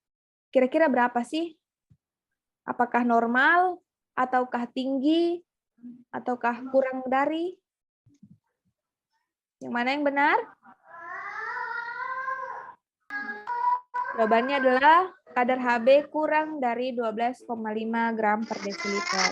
kira-kira berapa sih? Apakah normal, ataukah tinggi, ataukah kurang dari? Yang mana yang benar? Jawabannya adalah kadar Hb kurang dari 12,5 gram per desiliter.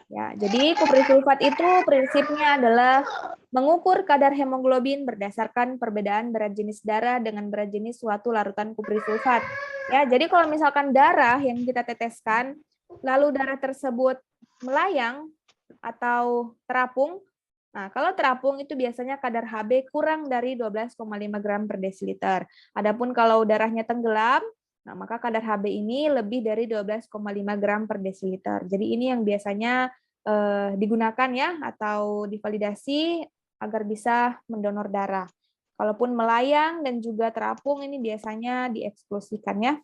Ya, jadi kuprisulfat itu prinsipnya adalah mengukur kadar hemoglobin berdasarkan perbedaan berat jenis darah dengan berat jenis suatu larutan kuprisulfat. Ya, jadi kalau misalkan darah yang kita teteskan, lalu darah tersebut melayang atau terapung, nah kalau terapung itu biasanya kadar Hb kurang dari 12,5 gram per desiliter. Adapun kalau darahnya tenggelam, nah maka kadar Hb ini lebih dari 12,5 gram per desiliter. Jadi ini yang biasanya digunakan ya atau divalidasi agar bisa mendonor darah. Kalaupun melayang dan juga terapung ini biasanya dieksklusikan ya.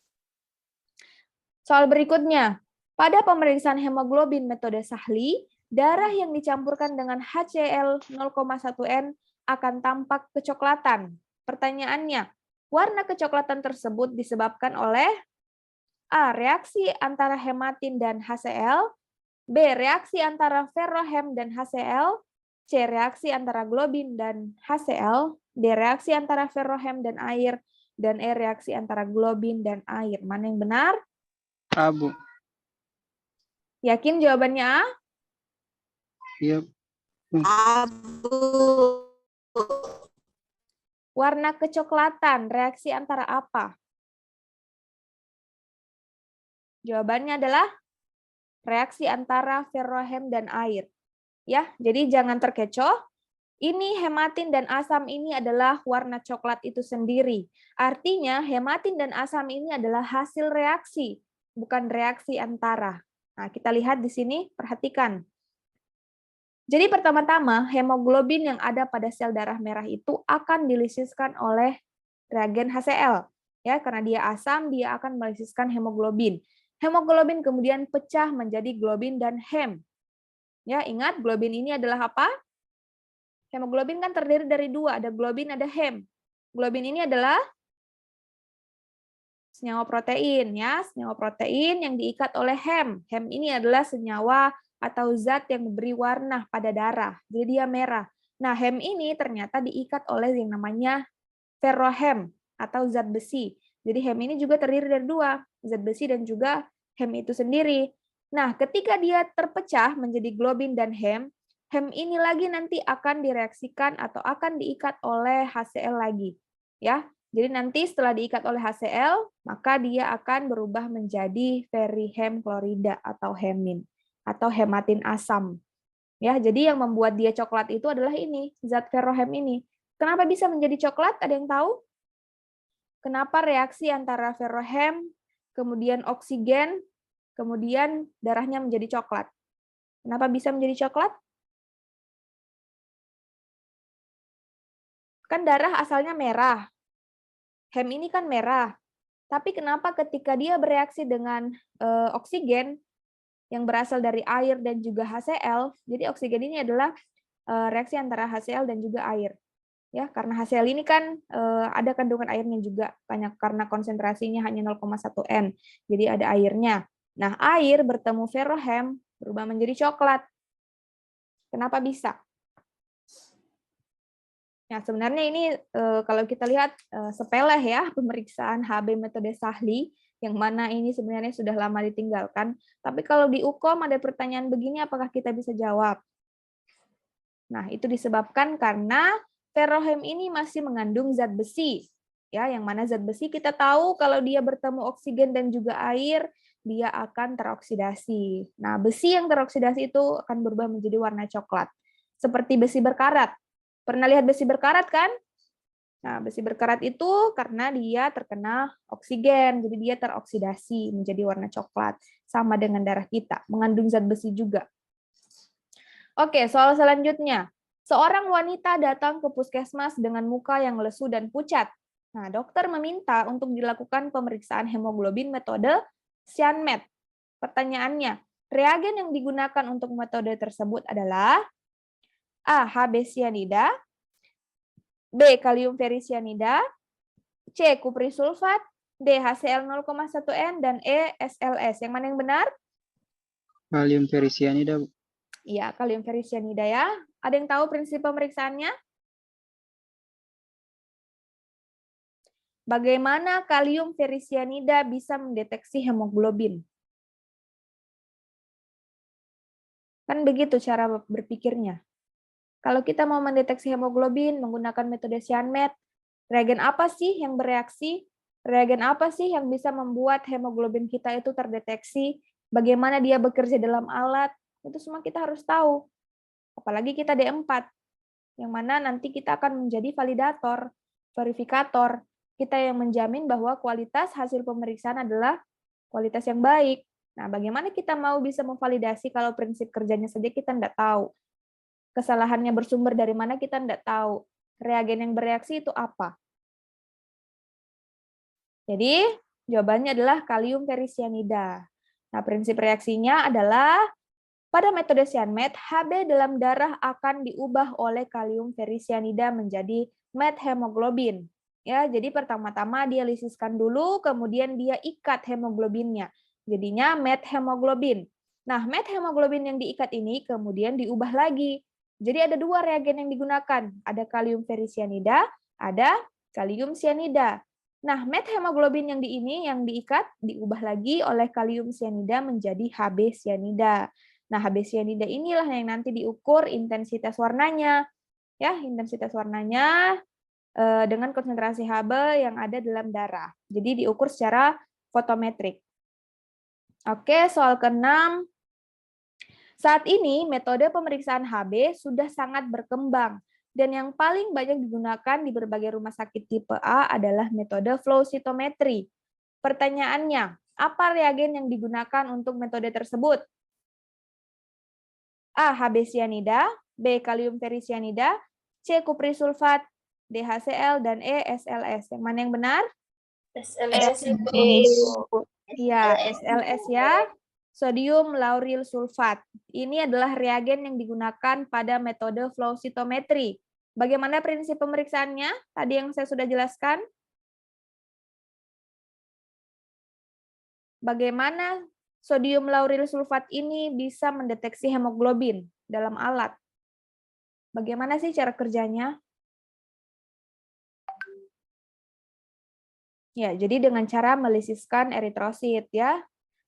Soal berikutnya, pada pemeriksaan hemoglobin metode Sahli, darah yang dicampurkan dengan HCl 0,1N akan tampak kecoklatan. Pertanyaannya, warna kecoklatan tersebut disebabkan oleh A. Reaksi antara hematin dan HCl, B. Reaksi antara ferrohem dan HCl, C. Reaksi antara globin dan HCl, D. Reaksi antara ferrohem dan air, dan E. Reaksi antara globin dan air. Mana yang benar? A, Bu. Yakin jawabannya A? Iya. Abu. Warna kecoklatan, reaksi antara apa? Jawabannya adalah reaksi antara ferrohem dan air. Ya, jadi jangan terkecoh. Ini hematin dan asam ini adalah warna coklat itu sendiri. Artinya hematin dan asam ini adalah hasil reaksi, bukan reaksi antara. Nah, kita lihat di sini, perhatikan. Jadi pertama-tama hemoglobin yang ada pada sel darah merah itu akan dilisiskan oleh reagen HCl. Ya, karena dia asam, dia akan melisiskan hemoglobin. Hemoglobin kemudian pecah menjadi globin dan hem. Ya, ingat globin ini adalah apa? Hemoglobin kan terdiri dari dua, ada globin, ada hem. Globin ini adalah senyawa protein, ya, senyawa protein yang diikat oleh hem. Hem ini adalah senyawa atau zat yang memberi warna pada darah, jadi dia merah. Nah, hem ini ternyata diikat oleh yang namanya ferrohem atau zat besi. Jadi hem ini juga terdiri dari dua, zat besi dan juga hem itu sendiri. Nah, ketika dia terpecah menjadi globin dan hem ini lagi nanti akan direaksikan atau akan diikat oleh HCl lagi. Ya, jadi nanti setelah diikat oleh HCl, maka dia akan berubah menjadi ferrihem klorida atau hemin atau hematin asam. Ya, jadi yang membuat dia coklat itu adalah ini, zat ferrohem ini. Kenapa bisa menjadi coklat? Ada yang tahu? Kenapa reaksi antara ferrohem, kemudian oksigen, kemudian darahnya menjadi coklat? Kenapa bisa menjadi coklat? Kan darah asalnya merah. Hem ini kan merah. Tapi kenapa ketika dia bereaksi dengan oksigen yang berasal dari air dan juga HCl, jadi oksigen ini adalah reaksi antara HCl dan juga air. Ya, karena HCl ini kan ada kandungan airnya juga banyak karena konsentrasinya hanya 0,1 N. Jadi ada airnya. Nah, air bertemu ferrohem berubah menjadi coklat. Kenapa bisa? Nah, sebenarnya ini kalau kita lihat sepele ya pemeriksaan HB metode Sahli yang mana ini sebenarnya sudah lama ditinggalkan. Tapi kalau di UKOM ada pertanyaan begini, apakah kita bisa jawab? Nah, itu disebabkan karena ferrohem ini masih mengandung zat besi. Ya, yang mana zat besi kita tahu kalau dia bertemu oksigen dan juga air, dia akan teroksidasi. Nah, besi yang teroksidasi itu akan berubah menjadi warna coklat. Seperti besi berkarat. Pernah lihat besi berkarat kan? Nah, besi berkarat itu karena dia terkena oksigen, jadi dia teroksidasi menjadi warna coklat. Sama dengan darah kita, mengandung zat besi juga. Oke, soal selanjutnya. Seorang wanita datang ke puskesmas dengan muka yang lesu dan pucat. Nah, dokter meminta untuk dilakukan pemeriksaan hemoglobin metode cyanmet. Pertanyaannya, reagen yang digunakan untuk metode tersebut adalah A. HB cyanida, B. kalium ferricyanida, C. kuprisulfat, D. HCl 0,1 N, dan E. SLS. Yang mana yang benar? Kalium ferricyanida. Iya, kalium ferricyanida ya. Ada yang tahu prinsip pemeriksaannya? Bagaimana kalium ferricyanida bisa mendeteksi hemoglobin? Kan begitu cara berpikirnya. Kalau kita mau mendeteksi hemoglobin menggunakan metode cyanmet, reagen apa sih yang bereaksi? Reagen apa sih yang bisa membuat hemoglobin kita itu terdeteksi? Bagaimana dia bekerja dalam alat? Itu semua kita harus tahu. Apalagi kita D4, yang mana nanti kita akan menjadi validator, verifikator. Kita yang menjamin bahwa kualitas hasil pemeriksaan adalah kualitas yang baik. Nah, bagaimana kita mau bisa memvalidasi kalau prinsip kerjanya saja kita tidak tahu? Kesalahannya bersumber dari mana kita tidak tahu. Reagen yang bereaksi itu apa? Jadi, jawabannya adalah kalium ferricyanida. Nah, prinsip reaksinya adalah pada metode cyanmet, HB dalam darah akan diubah oleh kalium ferricyanida menjadi methemoglobin. Ya, jadi pertama-tama dia lisiskan dulu, kemudian dia ikat hemoglobinnya. Jadinya methemoglobin. Nah, methemoglobin yang diikat ini kemudian diubah lagi. Jadi ada dua reagen yang digunakan. Ada kalium ferricyanida, ada kalium cyanida. Nah, methemoglobin yang diikat diubah lagi oleh kalium cyanida menjadi HB cyanida. Nah, HB cyanida inilah yang nanti diukur intensitas warnanya. Ya, intensitas warnanya dengan konsentrasi Hb yang ada dalam darah. Jadi diukur secara fotometrik. Oke, soal ke-6. Saat ini metode pemeriksaan Hb sudah sangat berkembang dan yang paling banyak digunakan di berbagai rumah sakit tipe A adalah metode flow cytometry. Pertanyaannya, apa reagen yang digunakan untuk metode tersebut? A. HB cyanida, B. kalium ferricyanida, C. kuprisulfat, D. HCl, dan E. SLS. Yang mana yang benar? SLS. Iya, SLS ya. Sodium lauryl sulfat. Ini adalah reagen yang digunakan pada metode flow cytometry. Bagaimana prinsip pemeriksaannya? Tadi yang saya sudah jelaskan. Bagaimana sodium lauryl sulfat ini bisa mendeteksi hemoglobin dalam alat? Bagaimana sih cara kerjanya? Ya, jadi dengan cara melisiskan eritrosit ya.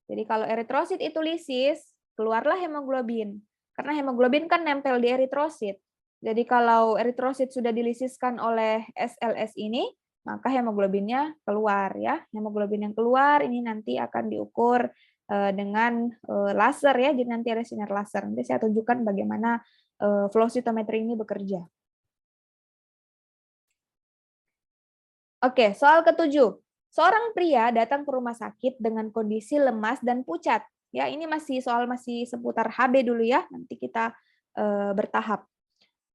Jadi kalau eritrosit itu lisis, keluarlah hemoglobin. Karena hemoglobin kan nempel di eritrosit. Jadi kalau eritrosit sudah dilisiskan oleh SLS ini, maka hemoglobinnya keluar ya. Hemoglobin yang keluar ini nanti akan diukur dengan laser ya. Jadi nanti ada sinar laser. Nanti saya tunjukkan bagaimana flow cytometry ini bekerja. Oke, soal ke-7. Seorang pria datang ke rumah sakit dengan kondisi lemas dan pucat. Ya, ini masih seputar HB dulu ya. Nanti kita bertahap.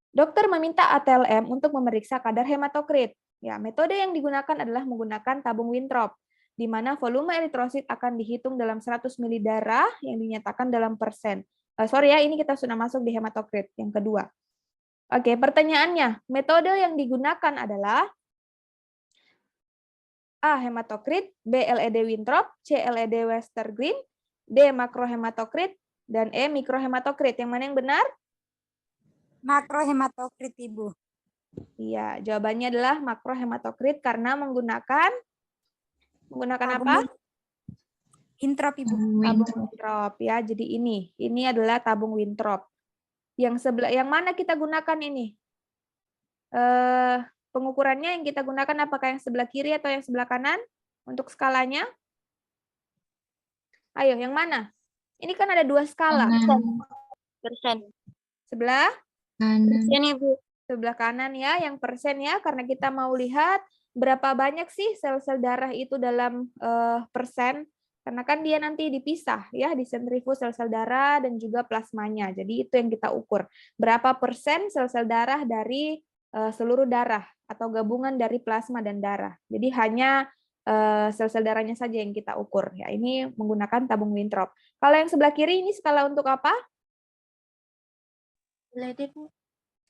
Dokter meminta ATLM untuk memeriksa kadar hematokrit. Ya, metode yang digunakan adalah menggunakan tabung Winthrop, di mana volume eritrosit akan dihitung dalam 100 ml darah yang dinyatakan dalam persen. Sorry ya, ini kita sudah masuk di hematokrit yang kedua. Oke, pertanyaannya, metode yang digunakan adalah A. Hematokrit, B. LED Winthrop, C. LED Westergreen, D. Makrohematokrit, dan E. Mikrohematokrit. Yang mana yang benar? Makrohematokrit, Ibu. Iya, jawabannya adalah makrohematokrit karena menggunakan apa? Winthrop, Ibu. Tabung Winthrop ya. Jadi ini adalah tabung Winthrop. Yang mana kita gunakan ini? Pengukurannya yang kita gunakan apakah yang sebelah kiri atau yang sebelah kanan untuk skalanya? Ayo, yang mana? Ini kan ada 2 skala. Persen. Sebelah Persen, Ibu. sebelah kanan ya, yang persen ya, karena kita mau lihat berapa banyak sih sel-sel darah itu dalam persen, karena kan dia nanti dipisah ya, di sentrifus sel-sel darah dan juga plasmanya. Jadi itu yang kita ukur. Berapa persen sel-sel darah dari seluruh darah atau gabungan dari plasma dan darah. Jadi hanya sel-sel darahnya saja yang kita ukur. Ya, ini menggunakan tabung Winthrop. Kalau yang sebelah kiri ini skala untuk apa? LED, Bu.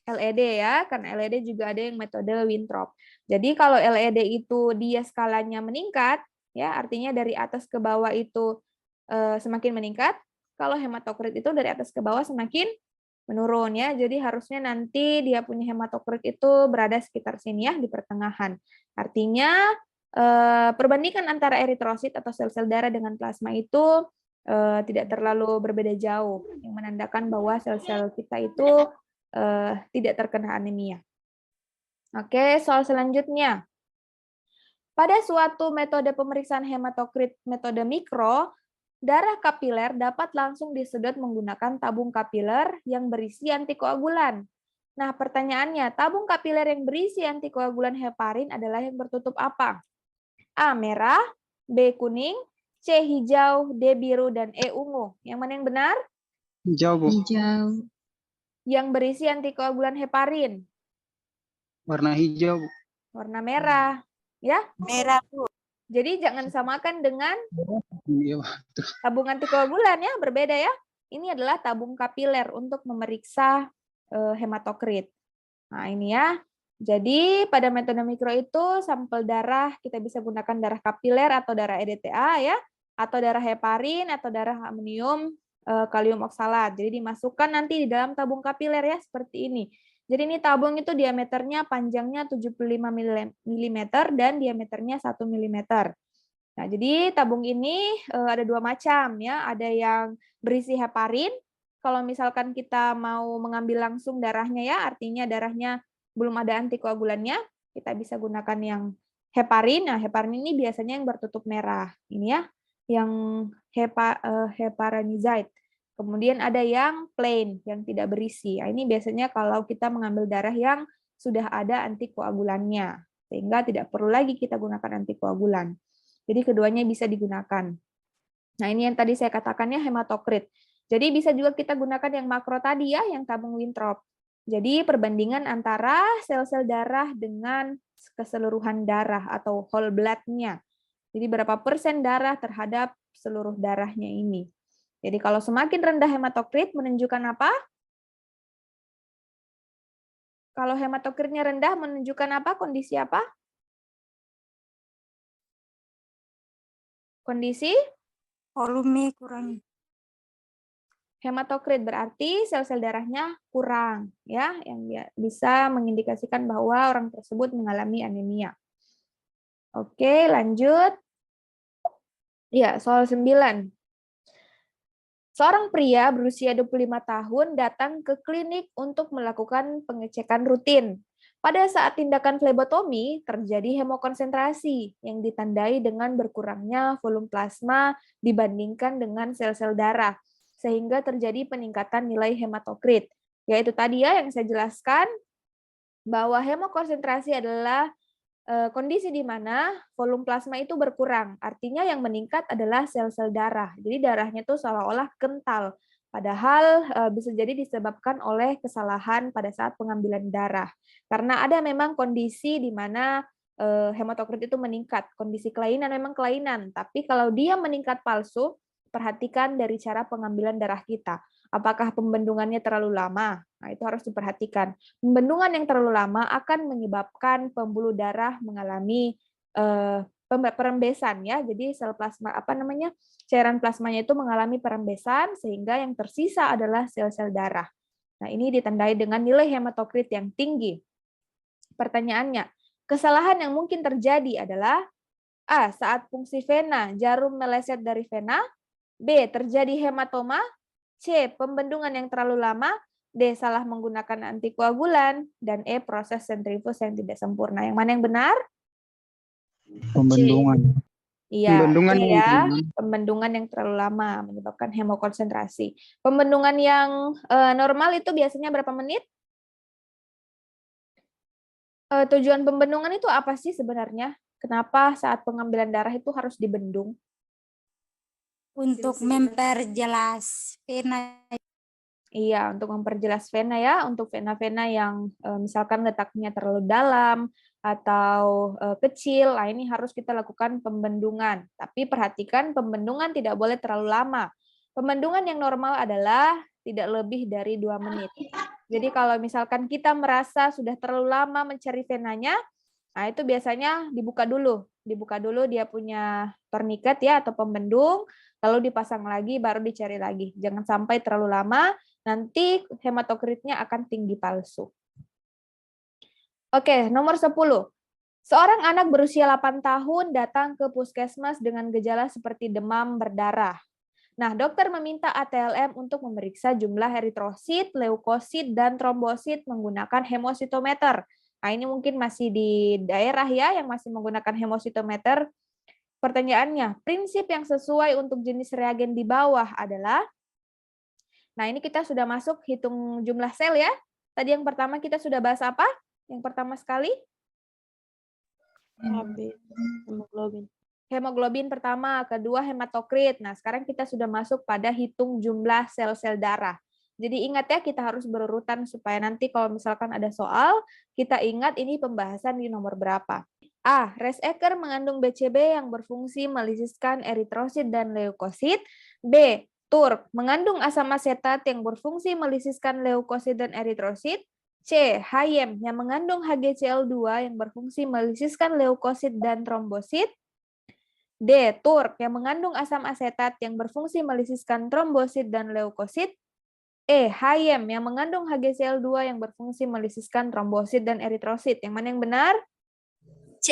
LED ya, karena LED juga ada yang metode Winthrop. Jadi kalau LED itu dia skalanya meningkat, ya artinya dari atas ke bawah itu semakin meningkat. Kalau hematokrit itu dari atas ke bawah semakin menurun ya. Jadi harusnya nanti dia punya hematokrit itu berada sekitar sini ya, di pertengahan. Artinya perbandingan antara eritrosit atau sel-sel darah dengan plasma itu tidak terlalu berbeda jauh, yang menandakan bahwa sel-sel kita itu tidak terkena anemia. Oke, soal selanjutnya. Pada suatu metode pemeriksaan hematokrit metode mikro, darah kapiler dapat langsung disedot menggunakan tabung kapiler yang berisi antikoagulan. Nah, pertanyaannya, tabung kapiler yang berisi antikoagulan heparin adalah yang bertutup apa? A. Merah, B. Kuning, C. Hijau, D. Biru, dan E. Ungu. Yang mana yang benar? Hijau, Bu. Hijau. Yang berisi antikoagulan heparin. Warna hijau, Bu. Warna merah. Ya, Merah, Bu. jadi jangan samakan dengan Iya, Bu. tabung antikoagulan ya, berbeda ya. Ini adalah tabung kapiler untuk memeriksa hematokrit. Nah, ini ya. Jadi pada metode mikro itu sampel darah kita bisa gunakan darah kapiler atau darah EDTA ya, atau darah heparin atau darah amonium kalium oksalat. Jadi dimasukkan nanti di dalam tabung kapiler ya seperti ini. Jadi ini tabung itu diameternya panjangnya 75 mm dan diameternya 1 mm. Nah, jadi tabung ini ada 2 macam ya, ada yang berisi heparin. Kalau misalkan kita mau mengambil langsung darahnya ya, artinya darahnya belum ada antikoagulannya, kita bisa gunakan yang heparin. Nah, heparin ini biasanya yang bertutup merah. Ini ya, yang heparinizide. Kemudian ada yang plain, yang tidak berisi. Nah, ini biasanya kalau kita mengambil darah yang sudah ada antikoagulannya, sehingga tidak perlu lagi kita gunakan antikoagulan. Jadi keduanya bisa digunakan. Nah, ini yang tadi saya katakannya hematokrit. Jadi bisa juga kita gunakan yang makro tadi ya, yang tabung Winthrop. Jadi perbandingan antara sel-sel darah dengan keseluruhan darah atau whole blood-nya. Jadi berapa persen darah terhadap seluruh darahnya ini. Jadi kalau semakin rendah hematokrit menunjukkan apa? Kalau hematokritnya rendah menunjukkan apa? Kondisi apa? Kondisi Volume kurang. hematokrit berarti sel-sel darahnya kurang ya, yang bisa mengindikasikan bahwa orang tersebut mengalami anemia. Oke, lanjut. Ya, soal 9. Seorang pria berusia 25 tahun datang ke klinik untuk melakukan pengecekan rutin. Pada saat tindakan flebotomi, terjadi hemokonsentrasi yang ditandai dengan berkurangnya volume plasma dibandingkan dengan sel-sel darah, sehingga terjadi peningkatan nilai hematokrit. Yaitu tadi ya yang saya jelaskan, bahwa hemokonsentrasi adalah kondisi di mana volume plasma itu berkurang. Artinya yang meningkat adalah sel-sel darah. Jadi darahnya itu seolah-olah kental. Padahal bisa jadi disebabkan oleh kesalahan pada saat pengambilan darah. Karena ada memang kondisi di mana hematokrit itu meningkat. Kondisi kelainan memang kelainan. Tapi kalau dia meningkat palsu, perhatikan dari cara pengambilan darah kita. Apakah pembendungannya terlalu lama? Nah, itu harus diperhatikan. Pembendungan yang terlalu lama akan menyebabkan pembuluh darah mengalami perembesan ya. Jadi sel plasma cairan plasmanya itu mengalami perembesan sehingga yang tersisa adalah sel-sel darah. Nah, ini ditandai dengan nilai hematokrit yang tinggi. Pertanyaannya, kesalahan yang mungkin terjadi adalah A. Saat fungsi vena, jarum meleset dari vena. B. Terjadi hematoma. C. Pembendungan yang terlalu lama. D. Salah menggunakan antikoagulan. Dan E. Proses sentrifus yang tidak sempurna. Yang mana yang benar? Pembendungan. Iya, Pembendungan C yang ya. terlalu lama. Pembendungan yang terlalu lama menyebabkan hemokonsentrasi. Pembendungan yang normal itu biasanya berapa menit? Tujuan pembendungan itu apa sih sebenarnya? Kenapa saat pengambilan darah itu harus dibendung? Untuk memperjelas vena. Iya, untuk memperjelas vena ya, untuk vena-vena yang misalkan letaknya terlalu dalam atau kecil, nah ini harus kita lakukan pembendungan. Tapi perhatikan pembendungan tidak boleh terlalu lama. Pembendungan yang normal adalah tidak lebih dari 2 menit. Jadi kalau misalkan kita merasa sudah terlalu lama mencari venanya, nah itu biasanya dibuka dulu. Dibuka dulu dia punya tourniquet ya atau pembendung, lalu dipasang lagi baru dicari lagi. Jangan sampai terlalu lama, nanti hematokritnya akan tinggi palsu. Oke, nomor 10. Seorang anak berusia 8 tahun datang ke puskesmas dengan gejala seperti demam berdarah. Nah, dokter meminta ATLM untuk memeriksa jumlah eritrosit, leukosit, dan trombosit menggunakan hemositometer. Nah, ini mungkin masih di daerah ya yang masih menggunakan hemositometer. Pertanyaannya, prinsip yang sesuai untuk jenis reagen di bawah adalah, nah ini kita sudah masuk hitung jumlah sel ya. Tadi yang pertama kita sudah bahas apa? Yang pertama sekali? Hemoglobin. Hemoglobin pertama, kedua hematokrit. Nah, sekarang kita sudah masuk pada hitung jumlah sel-sel darah. Jadi ingat ya, kita harus berurutan supaya nanti kalau misalkan ada soal, kita ingat ini pembahasan di nomor berapa. A. Reseker mengandung BCB yang berfungsi melisiskan eritrosit dan leukosit. B. Turk mengandung asam asetat yang berfungsi melisiskan leukosit dan eritrosit. C. Hayem yang mengandung HgCl2 yang berfungsi melisiskan leukosit dan trombosit. D. Turk yang mengandung asam asetat yang berfungsi melisiskan trombosit dan leukosit. E. Hayem yang mengandung HgCl2 yang berfungsi melisiskan trombosit dan eritrosit. Yang mana yang benar? C.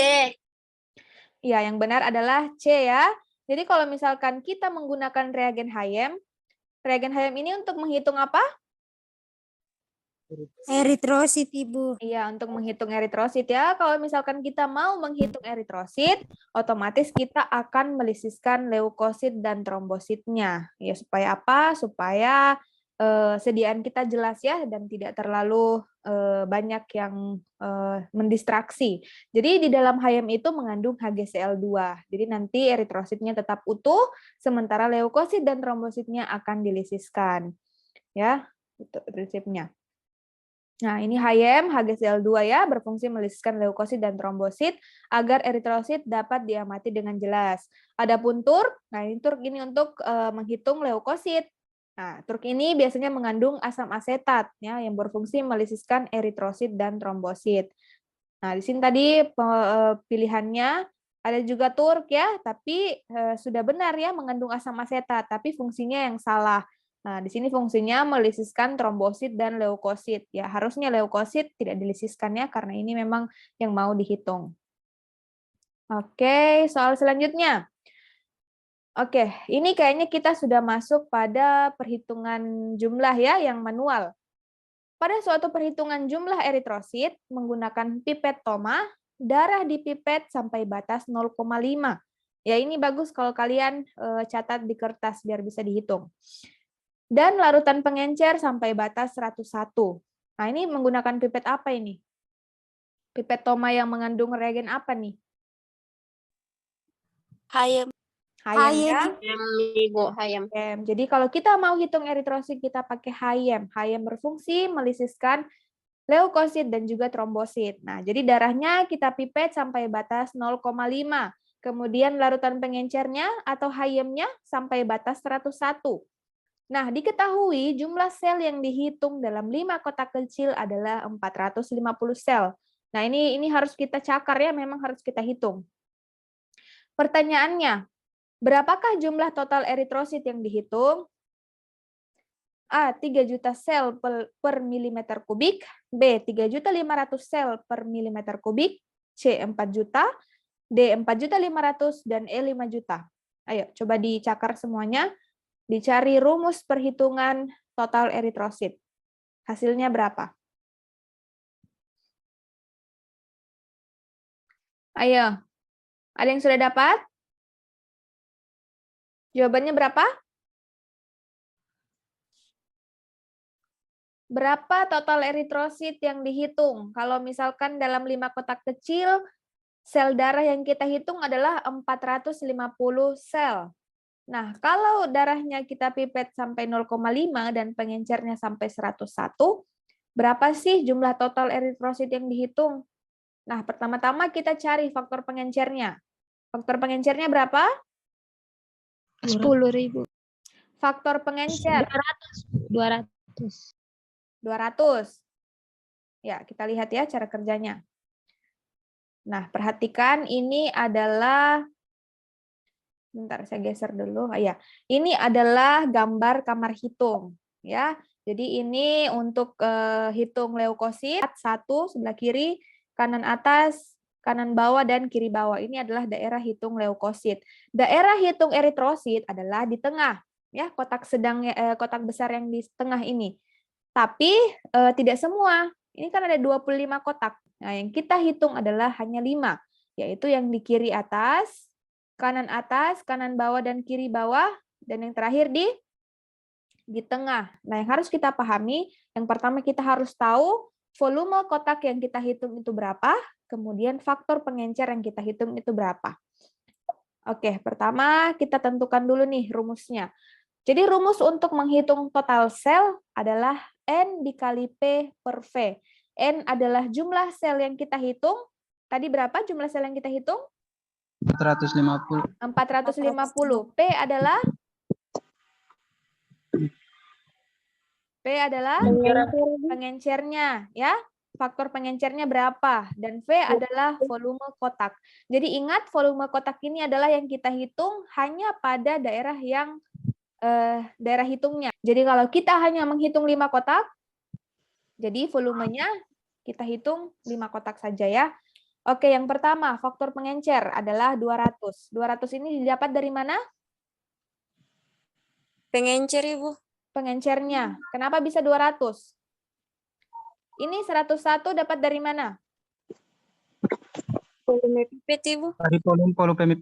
Ya, yang benar adalah C ya. Jadi kalau misalkan kita menggunakan reagen Hayem ini untuk menghitung apa? Eritrosit, Ibu. Iya, untuk menghitung eritrosit ya. Kalau misalkan kita mau menghitung eritrosit, otomatis kita akan melisiskan leukosit dan trombositnya. Ya, supaya apa? Supaya sediaan kita jelas ya dan tidak terlalu banyak yang mendistraksi. Jadi di dalam Hayem itu mengandung HgCl2. Jadi nanti eritrositnya tetap utuh, sementara leukosit dan trombositnya akan dilisiskan. Ya, itu prinsipnya. Nah, ini Hayem, HgCl2 ya, berfungsi melisiskan leukosit dan trombosit agar eritrosit dapat diamati dengan jelas. Adapun Turk, nah ini Turk ini untuk menghitung leukosit. Nah, Turk ini biasanya mengandung asam asetat ya yang berfungsi melisiskan eritrosit dan trombosit. Nah, di sini tadi pilihannya ada juga Turk ya, tapi sudah benar ya mengandung asam asetat, tapi fungsinya yang salah. Nah, di sini fungsinya melisiskan trombosit dan leukosit. Ya, harusnya leukosit tidak dilisiskan ya, karena ini memang yang mau dihitung. Oke, soal selanjutnya. Oke, ini kayaknya kita sudah masuk pada perhitungan jumlah ya, yang manual. Pada suatu perhitungan jumlah eritrosit, menggunakan pipet Thoma, darah dipipet sampai batas 0,5. Ya, ini bagus kalau kalian catat di kertas biar bisa dihitung. Dan larutan pengencer sampai batas 101. Nah, ini menggunakan pipet apa ini? Pipet Thoma yang mengandung reagen apa nih? Hayem. Hayem ya? Ibu, Hayem. Jadi kalau kita mau hitung eritrosit, kita pakai Hayem. Hayem berfungsi melisiskan leukosit dan juga trombosit. Nah, jadi darahnya kita pipet sampai batas 0,5. Kemudian larutan pengencernya atau Hayemnya sampai batas 101. Nah, diketahui jumlah sel yang dihitung dalam 5 kotak kecil adalah 450 sel. Nah, ini harus kita cakar ya, memang harus kita hitung. Pertanyaannya, berapakah jumlah total eritrosit yang dihitung? A. 3 juta sel per milimeter kubik, B. 3.500.000 sel per milimeter kubik, C. 4 juta, D. 4.500.000, dan E. 5 juta. Ayo, coba dicakar semuanya. Dicari rumus perhitungan total eritrosit. Hasilnya berapa? Ayo, ada yang sudah dapat? Jawabannya berapa? Berapa total eritrosit yang dihitung? Kalau misalkan dalam 5 kotak kecil, sel darah yang kita hitung adalah 450 sel. Nah, kalau darahnya kita pipet sampai 0,5 dan pengencernya sampai 101, berapa sih jumlah total eritrosit yang dihitung? Nah, pertama-tama kita cari faktor pengencernya. Faktor pengencernya berapa? 10.000. Faktor pengencer 200. 200. Ya, kita lihat ya cara kerjanya. Nah, perhatikan ini adalah, bentar saya geser dulu. Ya, ini adalah gambar kamar hitung. Ya, jadi ini untuk hitung leukosit, satu sebelah kiri, kanan atas, kanan bawah, dan kiri bawah. Ini adalah daerah hitung leukosit. Daerah hitung eritrosit adalah di tengah, ya, kotak kotak besar yang di tengah ini. Tapi tidak semua. Ini kan ada 25 kotak. Nah, yang kita hitung adalah hanya 5, yaitu yang di kiri atas, kanan bawah, dan kiri bawah, dan yang terakhir di tengah. Nah, yang harus kita pahami, yang pertama kita harus tahu volume kotak yang kita hitung itu berapa, kemudian faktor pengencer yang kita hitung itu berapa. Oke, pertama kita tentukan dulu nih rumusnya. Jadi rumus untuk menghitung total sel adalah N dikali P per V. N adalah jumlah sel yang kita hitung. Tadi berapa jumlah sel yang kita hitung? 450. 450. P adalah pengencernya, ya. Faktor pengencernya berapa? Dan V adalah volume kotak. Jadi ingat, volume kotak ini adalah yang kita hitung hanya pada daerah yang daerah hitungnya. Jadi kalau kita hanya menghitung 5 kotak, jadi volumenya kita hitung 5 kotak saja ya. Oke, yang pertama, faktor pengencer adalah 200. 200 ini didapat dari mana? Pengencer, Ibu. Pengencernya. Kenapa bisa 200? Ini 101 dapat dari mana? Volume pipet, Ibu. Dari volume pipetan.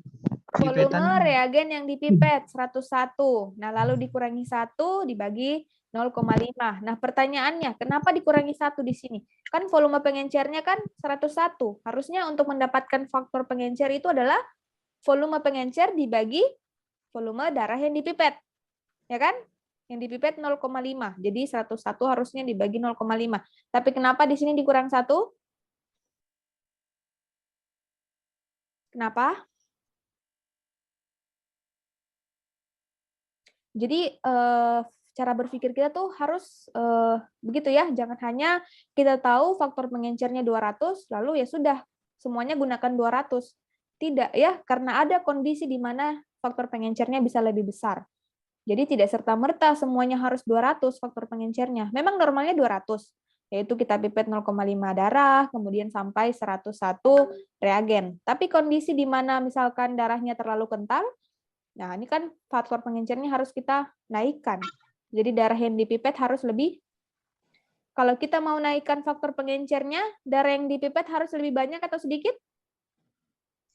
Volume reagen yang dipipet 101. Nah, lalu dikurangi 1 dibagi 0,5. Nah, pertanyaannya, kenapa dikurangi 1 di sini? Kan volume pengencernya kan 101. Harusnya untuk mendapatkan faktor pengencer itu adalah volume pengencer dibagi volume darah yang dipipet. Ya kan? Yang dipipet 0,5. Jadi 101 harusnya dibagi 0,5. Tapi kenapa di sini dikurang 1? Kenapa? Jadi cara berpikir kita tuh harus begitu ya, jangan hanya kita tahu faktor pengencernya 200, lalu ya sudah, semuanya gunakan 200. Tidak ya, karena ada kondisi di mana faktor pengencernya bisa lebih besar. Jadi tidak serta-merta semuanya harus 200 faktor pengencernya. Memang normalnya 200, yaitu kita pipet 0,5 darah, kemudian sampai 101 reagen. Tapi kondisi di mana misalkan darahnya terlalu kental, nah, ini kan faktor pengencernya harus kita naikkan. Jadi darah yang dipipet harus lebih. Kalau kita mau naikkan faktor pengencernya, darah yang dipipet harus lebih banyak atau sedikit?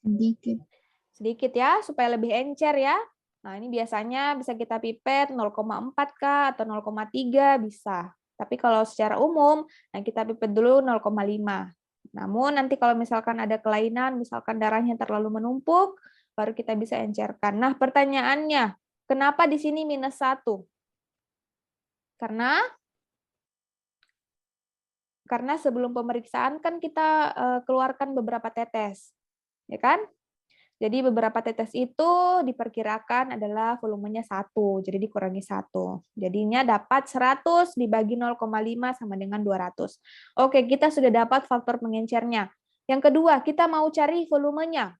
Sedikit. Sedikit ya, supaya lebih encer ya. Nah, ini biasanya bisa kita pipet 0,4 kah atau 0,3 bisa. Tapi kalau secara umum, nah kita pipet dulu 0,5. Namun nanti kalau misalkan ada kelainan, misalkan darahnya terlalu menumpuk, baru kita bisa encerkan. Nah, pertanyaannya, kenapa di sini -1? Karena sebelum pemeriksaan kan kita keluarkan beberapa tetes, ya kan? Jadi beberapa tetes itu diperkirakan adalah volumenya 1, jadi dikurangi 1. Jadinya dapat 100 dibagi 0,5 sama dengan 200. Oke, kita sudah dapat faktor pengencernya. Yang kedua, kita mau cari volumenya.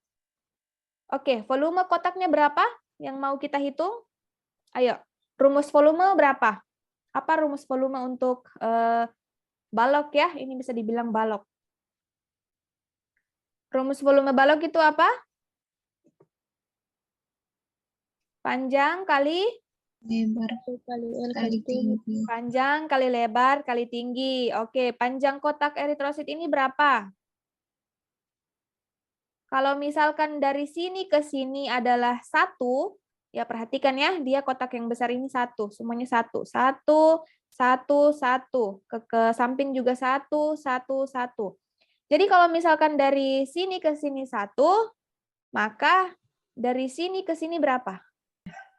Oke, volume kotaknya berapa yang mau kita hitung? Ayo, rumus volume berapa? Apa rumus volume untuk balok ya? Ini bisa dibilang balok. Rumus volume balok itu apa? Panjang kali Lebar kali L kali tinggi. panjang kali lebar kali tinggi. Oke, panjang kotak eritrosit ini berapa? Kalau misalkan dari sini ke sini adalah 1, ya perhatikan ya, dia kotak yang besar ini 1, semuanya 1. 1, 1, 1. Ke samping juga 1, 1, 1. Jadi kalau misalkan dari sini ke sini 1, maka dari sini ke sini berapa?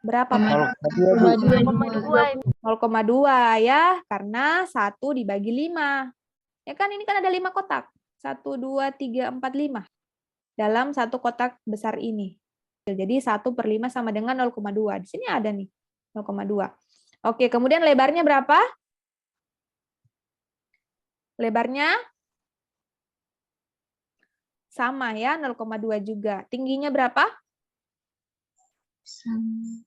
Berapa? 0,2 ya, karena 1 dibagi 5. Ya kan ini kan ada 5 kotak. 1, 2, 3, 4, 5. Dalam satu kotak besar ini. Jadi 1/5 sama dengan 0,2. Di sini ada nih, 0,2. Oke, kemudian lebarnya berapa? Lebarnya sama ya, 0,2 juga. Tingginya berapa? Sama.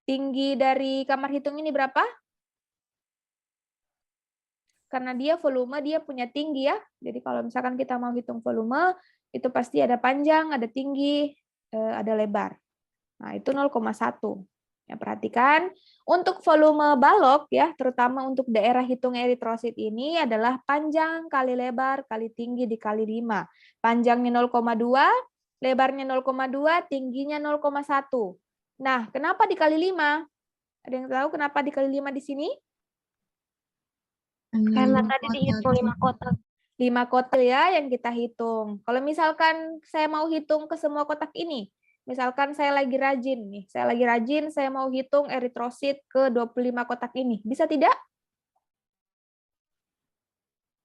Tinggi dari kamar hitung ini berapa? Karena dia volume, dia punya tinggi ya. Jadi kalau misalkan kita mau hitung volume, itu pasti ada panjang, ada tinggi, ada lebar. Nah, itu 0,1. Ya, perhatikan, untuk volume balok, ya, terutama untuk daerah hitung eritrosit ini adalah panjang kali lebar kali tinggi dikali 5. Panjangnya 0,2, lebarnya 0,2, tingginya 0,1. Nah, kenapa dikali 5? Ada yang tahu kenapa dikali 5 di sini? Karena tadi dihitung 5 kotak. 5 kotak ya yang kita hitung. Kalau misalkan saya mau hitung ke semua kotak ini, misalkan saya lagi rajin nih, saya mau hitung eritrosit ke 25 kotak ini. Bisa tidak?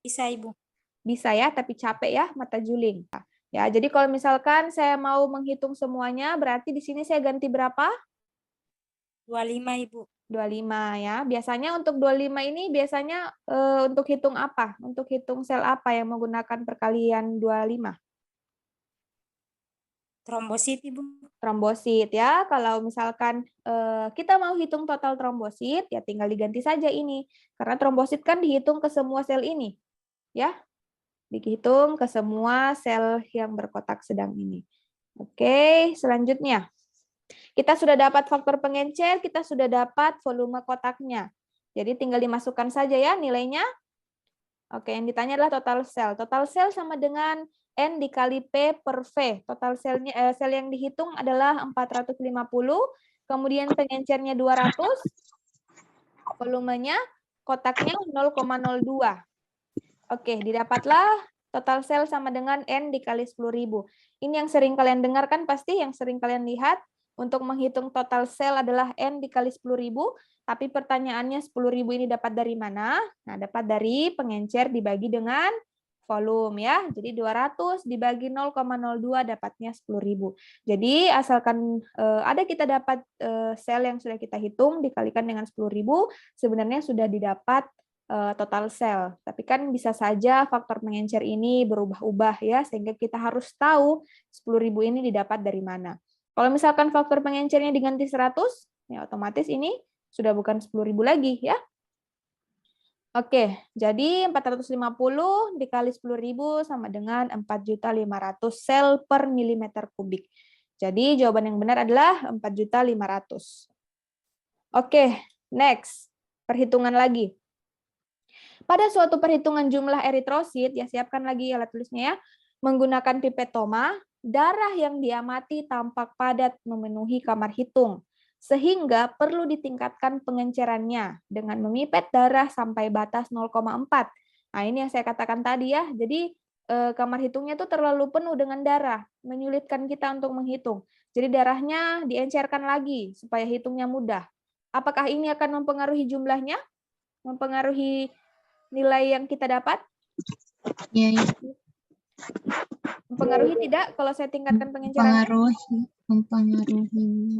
Bisa, Ibu. Bisa ya, tapi capek ya, mata juling. Ya, jadi kalau misalkan saya mau menghitung semuanya, berarti di sini saya ganti berapa? 25, Ibu. 25 ya. Biasanya untuk 25 ini biasanya untuk hitung apa? Untuk hitung sel apa yang menggunakan perkalian 25? Trombosit, Ibu. Trombosit ya. Kalau misalkan kita mau hitung total trombosit, ya tinggal diganti saja ini. Karena trombosit kan dihitung ke semua sel ini. Ya. Dihitung ke semua sel yang berkotak sedang ini. Oke, selanjutnya. Kita sudah dapat faktor pengencer, kita sudah dapat volume kotaknya. Jadi tinggal dimasukkan saja ya nilainya. Oke, yang ditanya adalah total sel. Total sel sama dengan N dikali P per V. Total sel yang dihitung adalah 450, kemudian pengencernya 200, volumenya kotaknya 0,02. Oke, didapatlah total sel sama dengan N dikali 10.000. Ini yang sering kalian dengar kan pasti, yang sering kalian lihat. Untuk menghitung total sel adalah N dikali 10.000, tapi pertanyaannya 10.000 ini dapat dari mana? Nah, dapat dari pengencer dibagi dengan volume ya. Jadi 200 dibagi 0,02 dapatnya 10.000. Jadi asalkan ada kita dapat sel yang sudah kita hitung dikalikan dengan 10.000, sebenarnya sudah didapat total sel. Tapi kan bisa saja faktor pengencer ini berubah-ubah ya, sehingga kita harus tahu 10.000 ini didapat dari mana. Kalau misalkan faktor pengencernya diganti 100, ya otomatis ini sudah bukan 10.000 lagi ya. Oke, jadi 450 dikali 10.000 sama dengan 4.500 sel per milimeter kubik. Jadi jawaban yang benar adalah 4.500. Oke, next. Perhitungan lagi. Pada suatu perhitungan jumlah eritrosit, ya siapkan lagi alat tulisnya ya, menggunakan pipetoma, darah yang diamati tampak padat memenuhi kamar hitung, sehingga perlu ditingkatkan pengencerannya dengan memipet darah sampai batas 0,4. Nah, ini yang saya katakan tadi ya, jadi kamar hitungnya itu terlalu penuh dengan darah, menyulitkan kita untuk menghitung. Jadi darahnya diencerkan lagi supaya hitungnya mudah. Apakah ini akan mempengaruhi jumlahnya? Mempengaruhi nilai yang kita dapat? Iya. Mempengaruhi tidak kalau saya tingkatkan pengencerannya? Mempengaruhi.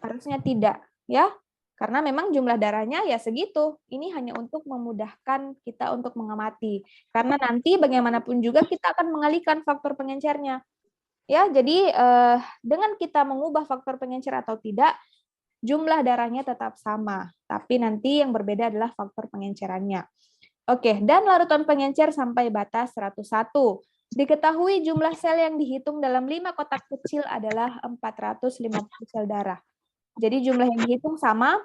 Harusnya tidak, ya. Karena memang jumlah darahnya ya segitu. Ini hanya untuk memudahkan kita untuk mengamati. Karena nanti bagaimanapun juga kita akan mengalihkan faktor pengencernya. Ya, jadi dengan kita mengubah faktor pengencer atau tidak, jumlah darahnya tetap sama. Tapi nanti yang berbeda adalah faktor pengencerannya. Oke, dan larutan pengencer sampai batas 101. Diketahui jumlah sel yang dihitung dalam 5 kotak kecil adalah 450 sel darah. Jadi jumlah yang dihitung sama,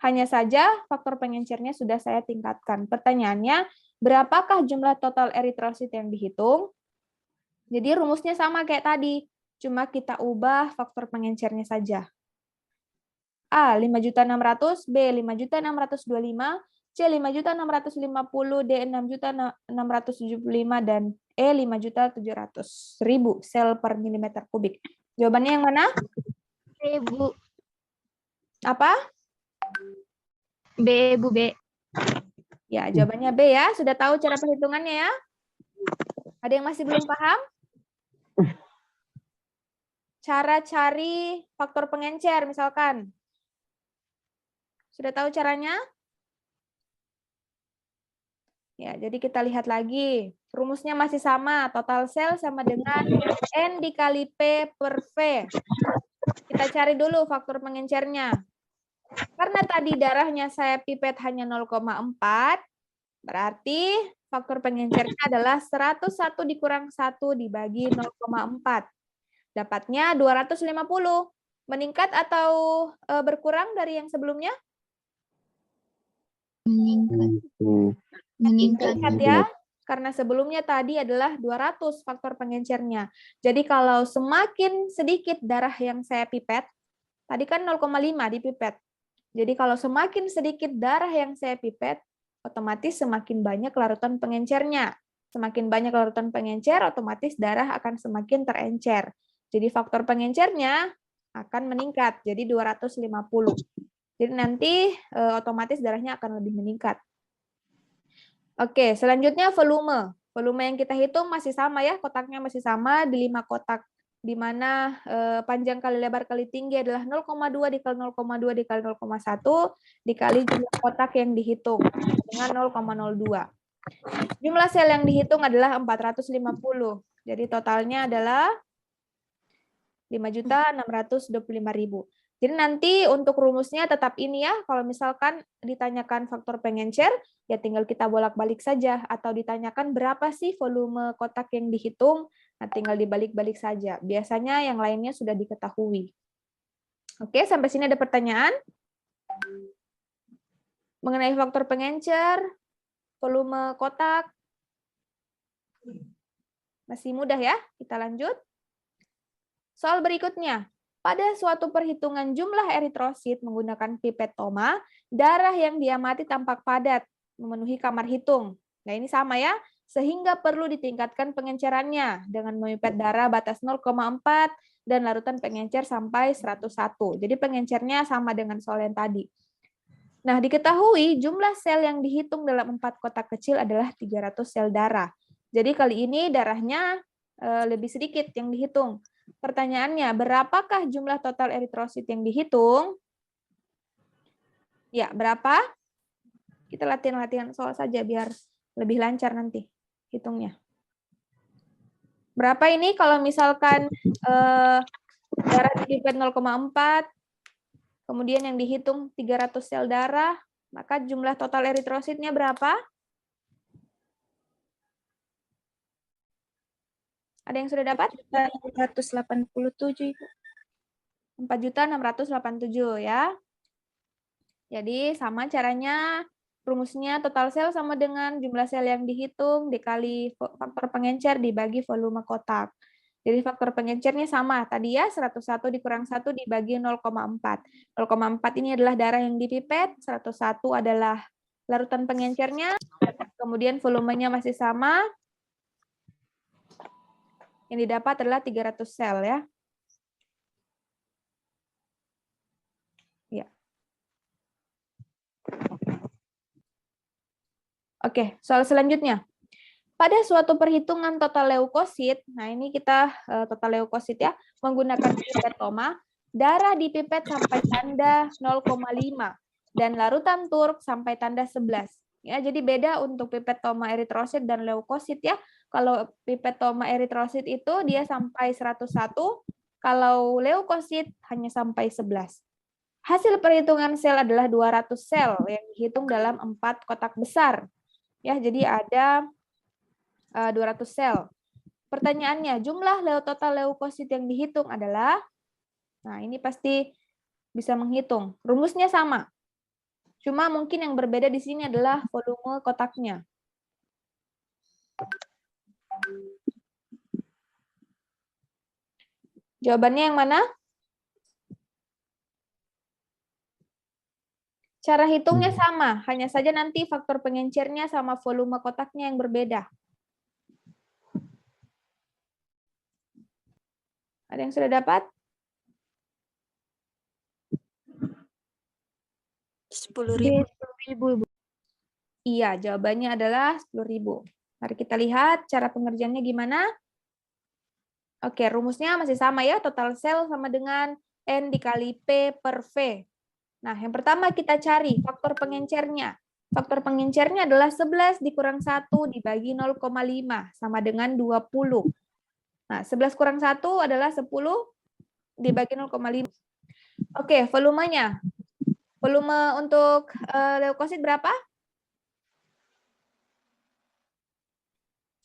hanya saja faktor pengencernya sudah saya tingkatkan. Pertanyaannya, berapakah jumlah total eritrosit yang dihitung? Jadi rumusnya sama kayak tadi, cuma kita ubah faktor pengencernya saja. A 5.600.000, B 5.625.000, C 5.650.000, D 6.675.000, dan E 5.700.000 sel per milimeter kubik. Jawabannya yang mana? B, Bu. Apa? B, Bu, B. Ya, jawabannya B ya. Sudah tahu cara perhitungannya ya? Ada yang masih belum paham? Cara cari faktor pengencer misalkan. Sudah tahu caranya? Ya, jadi kita lihat lagi. Rumusnya masih sama. Total sel sama dengan N dikali P per V. Kita cari dulu faktor pengencernya. Karena tadi darahnya saya pipet hanya 0,4, berarti faktor pengencernya adalah 101 dikurang 1 dibagi 0,4. Dapatnya 250. Meningkat atau berkurang dari yang sebelumnya? Meningkat. Meningkat ya. Karena sebelumnya tadi adalah 200 faktor pengencernya. Jadi kalau semakin sedikit darah yang saya pipet, tadi kan 0,5 dipipet. Jadi kalau semakin sedikit darah yang saya pipet, otomatis semakin banyak larutan pengencernya. Semakin banyak larutan pengencer, otomatis darah akan semakin terencer. Jadi faktor pengencernya akan meningkat, jadi 250. Jadi nanti otomatis darahnya akan lebih meningkat. Oke, selanjutnya volume. Volume yang kita hitung masih sama ya, kotaknya masih sama di 5 kotak, di mana panjang kali lebar kali tinggi adalah 0,2 dikali 0,2 dikali 0,1 dikali jumlah kotak yang dihitung dengan 0,02. Jumlah sel yang dihitung adalah 450. Jadi totalnya adalah 5.625.000. Jadi nanti untuk rumusnya tetap ini ya. Kalau misalkan ditanyakan faktor pengencer, ya tinggal kita bolak-balik saja. Atau ditanyakan berapa sih volume kotak yang dihitung, nah tinggal dibalik-balik saja. Biasanya yang lainnya sudah diketahui. Oke, sampai sini ada pertanyaan? Mengenai faktor pengencer, volume kotak. Masih mudah ya? Kita lanjut. Soal berikutnya. Pada suatu perhitungan jumlah eritrosit menggunakan pipetoma, darah yang diamati tampak padat, memenuhi kamar hitung. Nah, ini sama ya, sehingga perlu ditingkatkan pengencerannya dengan memipet darah batas 0,4 dan larutan pengencer sampai 101. Jadi pengencernya sama dengan soal yang tadi. Nah, diketahui jumlah sel yang dihitung dalam 4 kotak kecil adalah 300 sel darah. Jadi kali ini darahnya lebih sedikit yang dihitung. Pertanyaannya, berapakah jumlah total eritrosit yang dihitung? Ya, berapa? Kita latihan-latihan soal saja biar lebih lancar nanti hitungnya. Berapa ini kalau misalkan darah dipipet 0,4, kemudian yang dihitung 300 sel darah, maka jumlah total eritrositnya berapa? Ada yang sudah dapat? 487, Ibu. 4.687 ya. Jadi sama caranya, rumusnya total sel sama dengan jumlah sel yang dihitung dikali faktor pengencer dibagi volume kotak. Jadi faktor pengencernya sama. Tadi ya 101 dikurang 1 dibagi 0,4. 0,4 ini adalah darah yang dipipet, 101 adalah larutan pengencernya, kemudian volumenya masih sama. Yang didapat adalah 300 sel ya. Ya. Oke, soal selanjutnya. Pada suatu perhitungan total leukosit, nah ini kita total leukosit ya, menggunakan pipetoma, darah dipipet sampai tanda 0,5 dan larutan turk sampai tanda 11. Ya, jadi beda untuk pipetoma eritrosit dan leukosit ya. Kalau pipetoma eritrosit itu dia sampai 101, kalau leukosit hanya sampai 11. Hasil perhitungan sel adalah 200 sel yang dihitung dalam 4 kotak besar. Ya, jadi ada 200 sel. Pertanyaannya, jumlah total leukosit yang dihitung adalah, nah ini pasti bisa menghitung. Rumusnya sama. Cuma mungkin yang berbeda di sini adalah volume kotaknya. Jawabannya yang mana? Cara hitungnya sama, hanya saja nanti faktor pengencernya sama volume kotaknya yang berbeda. Ada yang sudah dapat? 10.000. 10.000, Ibu. Iya, jawabannya adalah 10.000. Mari kita lihat cara pengerjaannya gimana. Oke, rumusnya masih sama ya, total sel sama dengan N dikali P per V. Nah, yang pertama kita cari faktor pengencernya. Faktor pengencernya adalah 11 dikurang 1 dibagi 0,5 sama dengan 20. Nah, 11 kurang 1 adalah 10 dibagi 0,5. Oke, volumenya. Volume untuk leukosit berapa?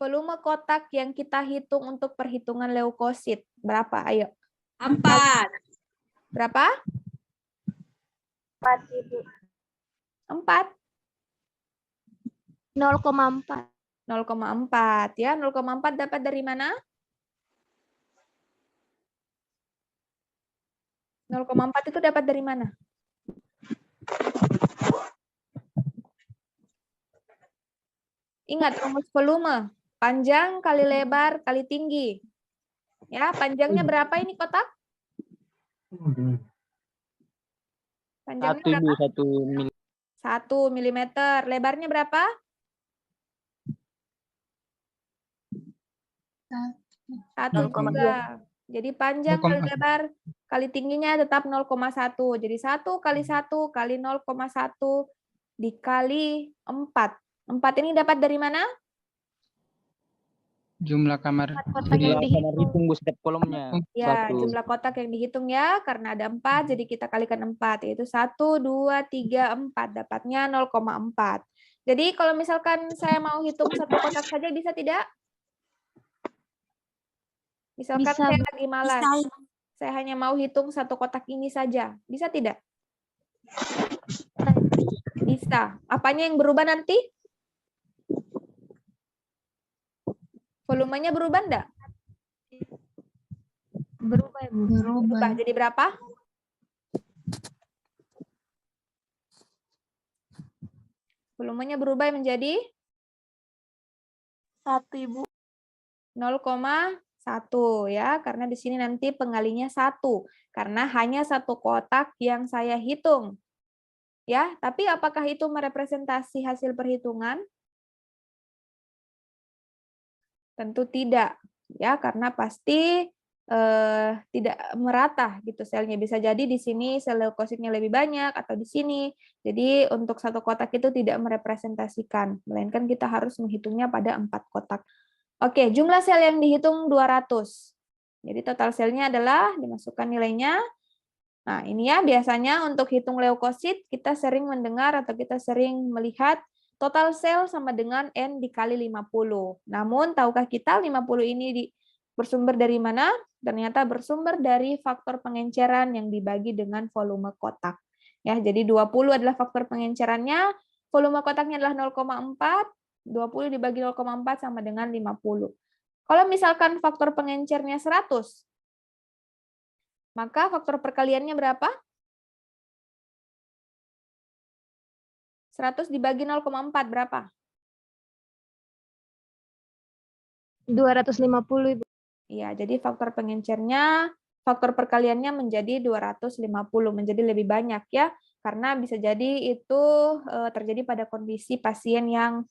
Volume kotak yang kita hitung untuk perhitungan leukosit berapa? Ayo. 4. Berapa? 4, Ibu. 4. 0,4. 0,4 ya. 0,4 dapat dari mana? 0,4 itu dapat dari mana? Ingat rumus volume. Panjang kali lebar kali tinggi. Ya, panjangnya berapa ini kotak? Panjangnya berapa? 1 milimeter. Lebarnya berapa? 1 juga. Jadi panjang kali lebar kali tingginya tetap 0,1. Jadi 1 kali 1 kali 0,1 dikali 4. 4 ini dapat dari mana? Jumlah kamar. Kotak yang dihitung. Hitung Bu setiap kolomnya. Ya, Satu. jumlah kotak yang dihitung ya, karena ada 4, jadi kita kalikan 4, yaitu 1, 2, 3, 4. Dapatnya 0,4. Jadi kalau misalkan saya mau hitung satu kotak saja, bisa tidak? Misalkan Bisa, saya Bu. lagi malas, saya hanya mau hitung satu kotak ini saja. Bisa tidak? Bisa. Apanya yang berubah nanti? Volumenya berubah enggak? Berubah, Ibu. Berubah. Jadi berapa? Volumenya berubah menjadi 1, Ibu. 0,1 ya, karena di sini nanti pengalinya 1, karena hanya satu kotak yang saya hitung. Ya, tapi apakah itu merepresentasi hasil perhitungan? Tentu tidak, ya, karena pasti tidak merata gitu selnya. Bisa jadi di sini sel leukositnya lebih banyak atau di sini. Jadi untuk satu kotak itu tidak merepresentasikan, melainkan kita harus menghitungnya pada 4 kotak. Oke, jumlah sel yang dihitung 200. Jadi total selnya adalah dimasukkan nilainya. Nah, ini ya biasanya untuk hitung leukosit kita sering mendengar atau kita sering melihat total sel sama dengan N dikali 50. Namun tahukah kita 50 ini bersumber dari mana? Ternyata bersumber dari faktor pengenceran yang dibagi dengan volume kotak. Ya, jadi 20 adalah faktor pengencerannya, volume kotaknya adalah 0,4, 20 dibagi 0,4 sama dengan 50. Kalau misalkan faktor pengencernya 100, maka faktor perkaliannya berapa? 100 dibagi 0,4 berapa? 250, Ibu. Iya, jadi faktor pengencernya, faktor perkaliannya menjadi 250, menjadi lebih banyak ya. Karena bisa jadi itu terjadi pada kondisi pasien yang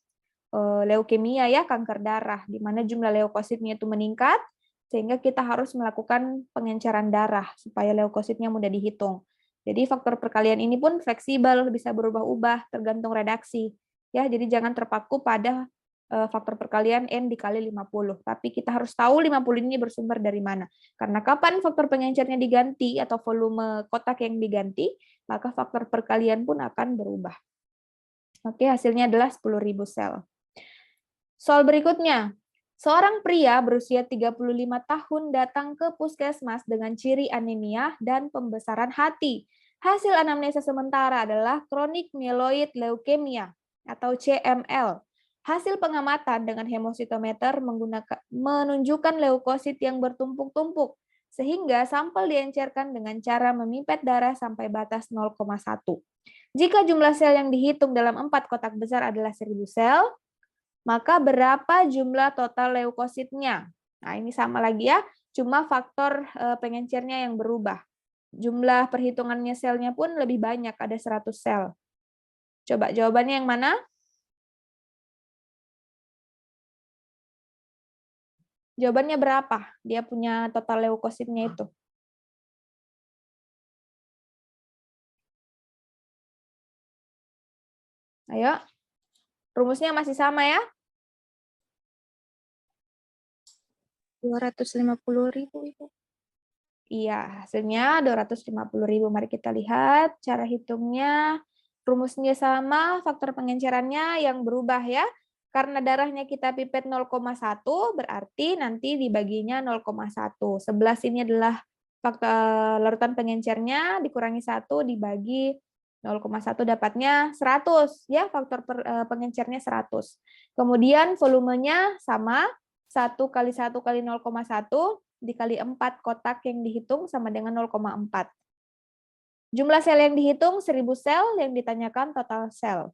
leukemia ya, kanker darah, di mana jumlah leukositnya itu meningkat, sehingga kita harus melakukan pengenceran darah supaya leukositnya mudah dihitung. Jadi faktor perkalian ini pun fleksibel, bisa berubah-ubah tergantung redaksi. Ya, jadi jangan terpaku pada faktor perkalian N dikali 50. Tapi kita harus tahu 50 ini bersumber dari mana. Karena kapan faktor pengencernya diganti atau volume kotak yang diganti, maka faktor perkalian pun akan berubah. Oke, hasilnya adalah 10.000 sel. Soal berikutnya. Seorang pria berusia 35 tahun datang ke puskesmas dengan ciri anemia dan pembesaran hati. Hasil anamnesa sementara adalah kronik myeloid leukemia atau CML. Hasil pengamatan dengan hemositometer menunjukkan leukosit yang bertumpuk-tumpuk, sehingga sampel diencerkan dengan cara memipet darah sampai batas 0,1. Jika jumlah sel yang dihitung dalam 4 kotak besar adalah 1.000 sel, maka berapa jumlah total leukositnya? Nah, ini sama lagi ya, cuma faktor pengencernya yang berubah. Jumlah perhitungannya selnya pun lebih banyak, ada 100 sel. Coba jawabannya yang mana? Jawabannya berapa? Dia punya total leukositnya itu. Ayo. Rumusnya masih sama ya? 250.000 Ibu. Iya, hasilnya 250.000. Mari kita lihat cara hitungnya. Rumusnya sama, faktor pengencerannya yang berubah ya. Karena darahnya kita pipet 0,1, berarti nanti dibaginya 0,1. 11 ini adalah faktor larutan pengencernya, dikurangi 1, dibagi 0,1 dapatnya 100. Ya, faktor pengencernya 100. Kemudian volumenya sama, 1 kali 1 kali 0,1 dikali 4 kotak yang dihitung sama dengan 0,4. Jumlah sel yang dihitung 1.000 sel, yang ditanyakan total sel.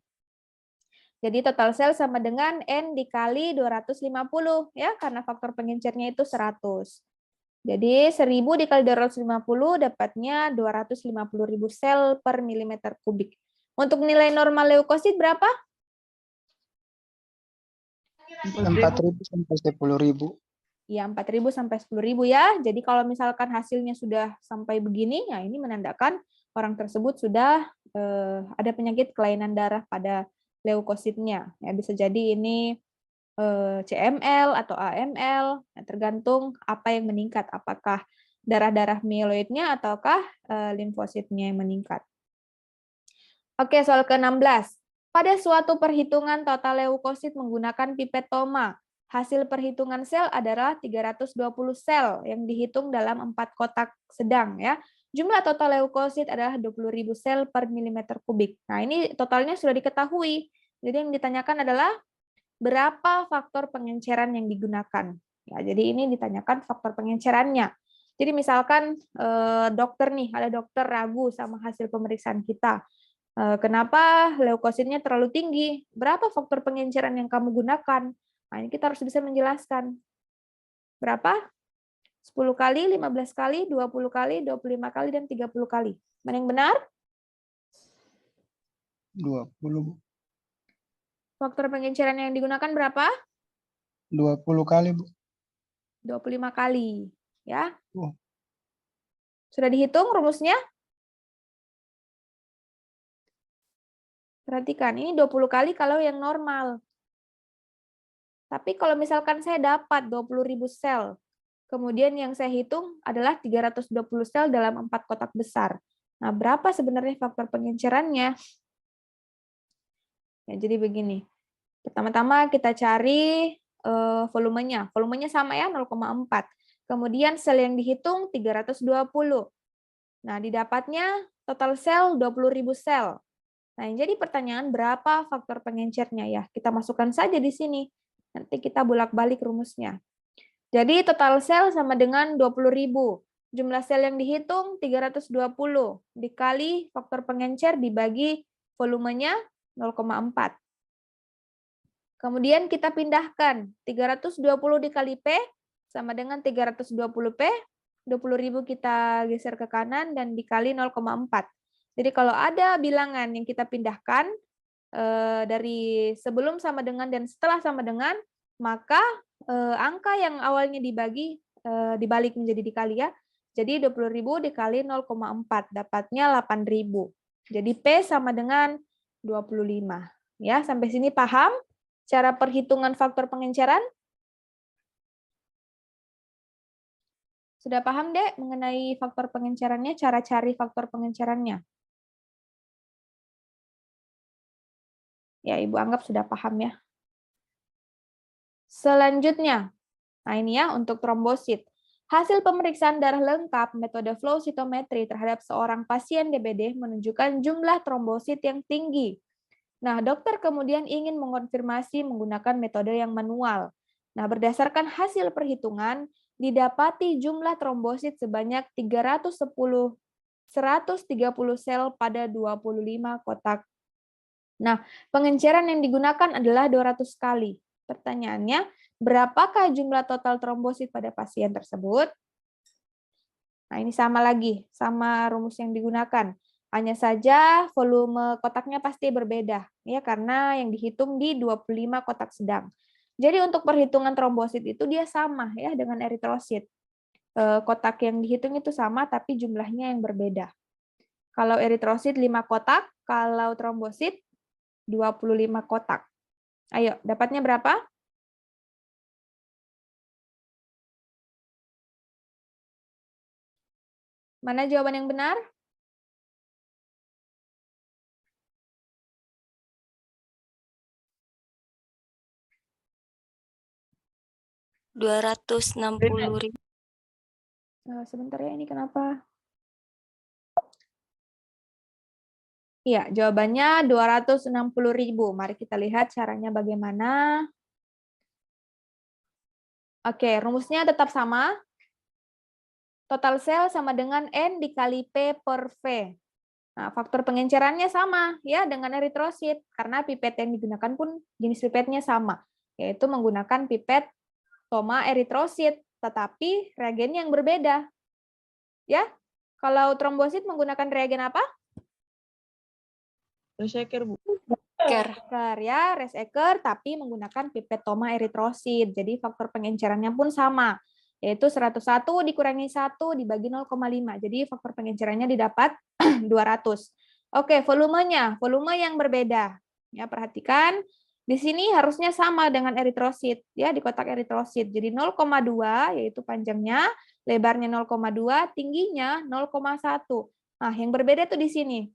Jadi total sel sama dengan N dikali 250 ya, karena faktor pengencernya itu 100. Jadi 1.000 dikali 250 dapatnya 250.000 sel per milimeter kubik. Untuk nilai normal leukosit berapa? 4.000 sampai 10.000. Ya, 4.000 sampai 10.000 ya. Jadi kalau misalkan hasilnya sudah sampai begini, ya ini menandakan orang tersebut sudah ada penyakit kelainan darah pada leukositnya. Ya, bisa jadi ini CML atau AML, ya, tergantung apa yang meningkat, apakah darah-darah myeloidnya ataukah limfositnya yang meningkat. Oke, soal ke-16. Pada suatu perhitungan total leukosit menggunakan pipetoma, hasil perhitungan sel adalah 320 sel yang dihitung dalam 4 kotak sedang ya. Jumlah total leukosit adalah 20.000 sel per milimeter kubik. Nah, ini totalnya sudah diketahui. Jadi yang ditanyakan adalah berapa faktor pengenceran yang digunakan. Ya, jadi ini ditanyakan faktor pengencerannya. Jadi misalkan dokter nih, ada dokter ragu sama hasil pemeriksaan kita. Kenapa leukositnya terlalu tinggi? Berapa faktor pengenceran yang kamu gunakan? Nah, ini kita harus bisa menjelaskan. Berapa? 10 kali, 15 kali, 20 kali, 25 kali, dan 30 kali. Mana yang benar? 20. Faktor pengenceran yang digunakan berapa? 20 kali, Bu. 25 kali. Ya. Oh. Sudah dihitung rumusnya? Perhatikan, ini 20 kali kalau yang normal. Tapi kalau misalkan saya dapat 20.000 sel, kemudian yang saya hitung adalah 320 sel dalam 4 kotak besar. Nah, berapa sebenarnya faktor pengencerannya? Ya, jadi begini. Pertama-tama kita cari volumenya. Volumenya sama ya, 0,4. Kemudian sel yang dihitung 320. Nah, didapatnya total sel 20.000 sel. Nah, yang jadi pertanyaan berapa faktor pengencernya ya? Kita masukkan saja di sini. Nanti kita bolak-balik rumusnya. Jadi total sel sama dengan 20.000. Jumlah sel yang dihitung 320 dikali faktor pengencer dibagi volumenya 0,4. Kemudian kita pindahkan 320 dikali P sama dengan 320P. 20.000 kita geser ke kanan dan dikali 0,4. Jadi kalau ada bilangan yang kita pindahkan, dari sebelum sama dengan dan setelah sama dengan, maka angka yang awalnya dibalik menjadi dikali ya. Jadi 20.000 dikali 0,4 dapatnya 8.000. Jadi P sama dengan 25. Ya, sampai sini paham cara perhitungan faktor pengenceran? Sudah paham, Dek, mengenai faktor pengencerannya, cara cari faktor pengencerannya? Ya, Ibu anggap sudah paham ya. Selanjutnya, nah ini ya untuk trombosit. Hasil pemeriksaan darah lengkap metode flow cytometry terhadap seorang pasien DBD menunjukkan jumlah trombosit yang tinggi. Nah, dokter kemudian ingin mengonfirmasi menggunakan metode yang manual. Nah, berdasarkan hasil perhitungan, didapati jumlah trombosit sebanyak 130 sel pada 25 kotak. Nah, pengenceran yang digunakan adalah 200 kali. Pertanyaannya, berapakah jumlah total trombosit pada pasien tersebut? Nah, ini sama lagi, sama rumus yang digunakan. Hanya saja volume kotaknya pasti berbeda, ya karena yang dihitung di 25 kotak sedang. Jadi untuk perhitungan trombosit itu dia sama ya dengan eritrosit. Kotak yang dihitung itu sama, tapi jumlahnya yang berbeda. Kalau eritrosit 5 kotak, kalau trombosit 25 kotak. Ayo, dapatnya berapa? Mana jawaban yang benar? Rp260.000. Sebentar ya, ini kenapa? Iya, jawabannya 260.000. Mari kita lihat caranya bagaimana. Oke, rumusnya tetap sama. Total sel sama dengan N dikali P per V. Nah, faktor pengencerannya sama ya dengan eritrosit karena pipet yang digunakan pun jenis pipetnya sama, yaitu menggunakan pipet toma eritrosit, tetapi reagen yang berbeda. Ya. Kalau trombosit menggunakan reagen apa? Reseker, Bu. Reseker ya, reseker tapi menggunakan pipet toma eritrosit. Jadi faktor pengencerannya pun sama, yaitu 101 dikurangi 1 dibagi 0,5. Jadi faktor pengencerannya didapat 200. Oke, volumenya, volume yang berbeda. Ya, perhatikan di sini harusnya sama dengan eritrosit ya di kotak eritrosit. Jadi 0,2 yaitu panjangnya, lebarnya 0,2, tingginya 0,1. Nah, yang berbeda tuh di sini.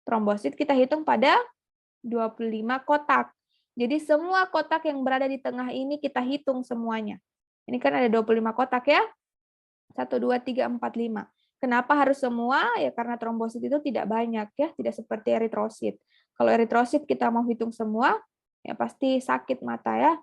Trombosit kita hitung pada 25 kotak. Jadi semua kotak yang berada di tengah ini kita hitung semuanya. Ini kan ada 25 kotak ya. 1, 2, 3, 4, 5. Kenapa harus semua? Ya karena trombosit itu tidak banyak ya, tidak seperti eritrosit. Kalau eritrosit kita mau hitung semua, ya pasti sakit mata ya.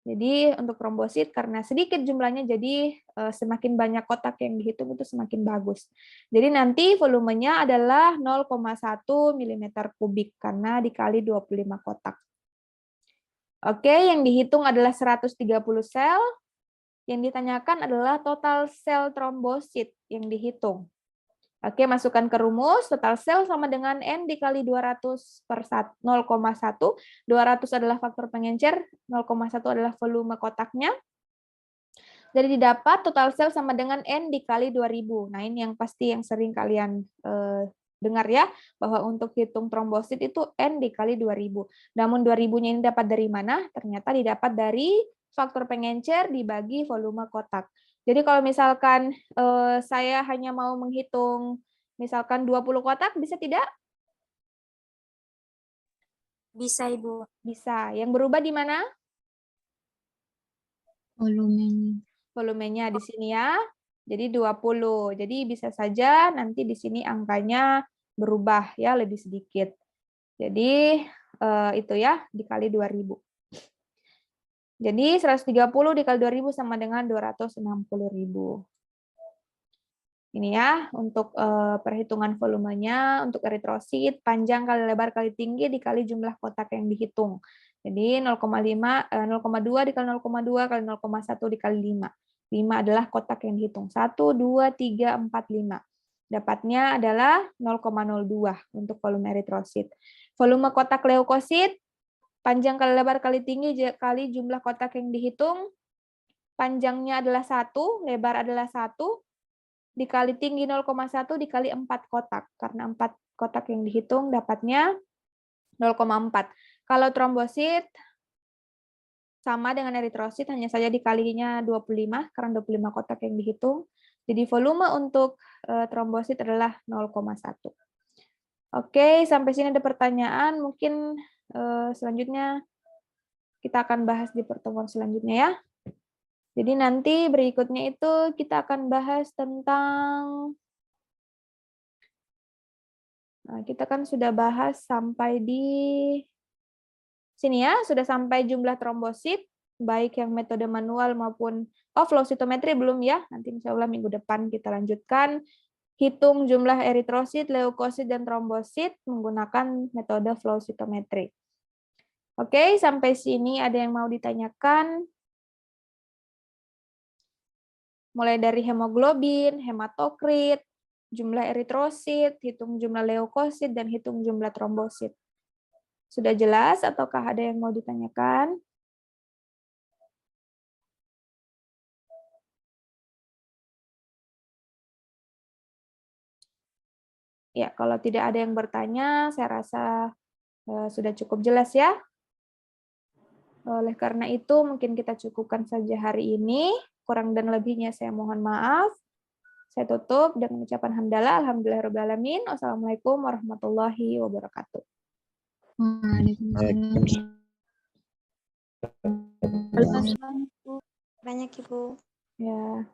Jadi untuk trombosit karena sedikit jumlahnya jadi semakin banyak kotak yang dihitung itu semakin bagus. Jadi nanti volumenya adalah 0,1 mm kubik karena dikali 25 kotak. Oke, yang dihitung adalah 130 sel. Yang ditanyakan adalah total sel trombosit yang dihitung. Oke, masukkan ke rumus. Total sel sama dengan N dikali 200 per 0,1. 200 adalah faktor pengencer, 0,1 adalah volume kotaknya. Jadi didapat total sel sama dengan N dikali 2000. Nah, ini yang pasti yang sering kalian dengar ya, bahwa untuk hitung trombosit itu N dikali 2000. Namun 2000-nya ini dapat dari mana? Ternyata didapat dari faktor pengencer dibagi volume kotak. Jadi kalau misalkan saya hanya mau menghitung misalkan 20 kotak, bisa tidak? Bisa, Ibu. Bisa. Yang berubah di mana? Volumenya. Volumenya di sini ya. Jadi 20. Jadi bisa saja nanti di sini angkanya berubah ya, lebih sedikit. Jadi itu ya dikali 2000. Jadi 130 dikali 2000 sama dengan 260.000. Ini ya untuk perhitungan volumenya untuk eritrosit panjang kali lebar kali tinggi dikali jumlah kotak yang dihitung. Jadi 0,2 dikali 0,2 kali 0,1 dikali 5. 5 adalah kotak yang dihitung. 1, 2, 3, 4, 5. Dapatnya adalah 0,02 untuk volume eritrosit. Volume kotak leukosit, panjang kali lebar kali tinggi kali jumlah kotak yang dihitung. Panjangnya adalah 1, lebar adalah 1, dikali tinggi 0,1 dikali 4 kotak. Karena 4 kotak yang dihitung dapatnya 0,4. Kalau trombosit sama dengan eritrosit, hanya saja dikalinya 25, karena 25 kotak yang dihitung. Jadi volume untuk trombosit adalah 0,1. Oke, sampai sini ada pertanyaan. Mungkin selanjutnya kita akan bahas di pertemuan selanjutnya ya. Jadi nanti berikutnya itu kita akan bahas tentang, nah, kita kan sudah bahas sampai di sini ya, sudah sampai jumlah trombosit, baik yang metode manual maupun, flow cytometry belum ya, nanti insya Allah minggu depan kita lanjutkan. Hitung jumlah eritrosit, leukosit, dan trombosit menggunakan metode flow cytometry. Oke, sampai sini ada yang mau ditanyakan? Mulai dari hemoglobin, hematokrit, jumlah eritrosit, hitung jumlah leukosit, dan hitung jumlah trombosit. Sudah jelas ataukah ada yang mau ditanyakan? Ya, kalau tidak ada yang bertanya, saya rasa sudah cukup jelas ya. Oleh karena itu, mungkin kita cukupkan saja hari ini. Kurang dan lebihnya saya mohon maaf. Saya tutup dengan ucapan hamdalah, alhamdulillahirrahmanirrahim. Wassalamualaikum warahmatullahi wabarakatuh. Waalaikumsalam. Banyak Ibu. Ya.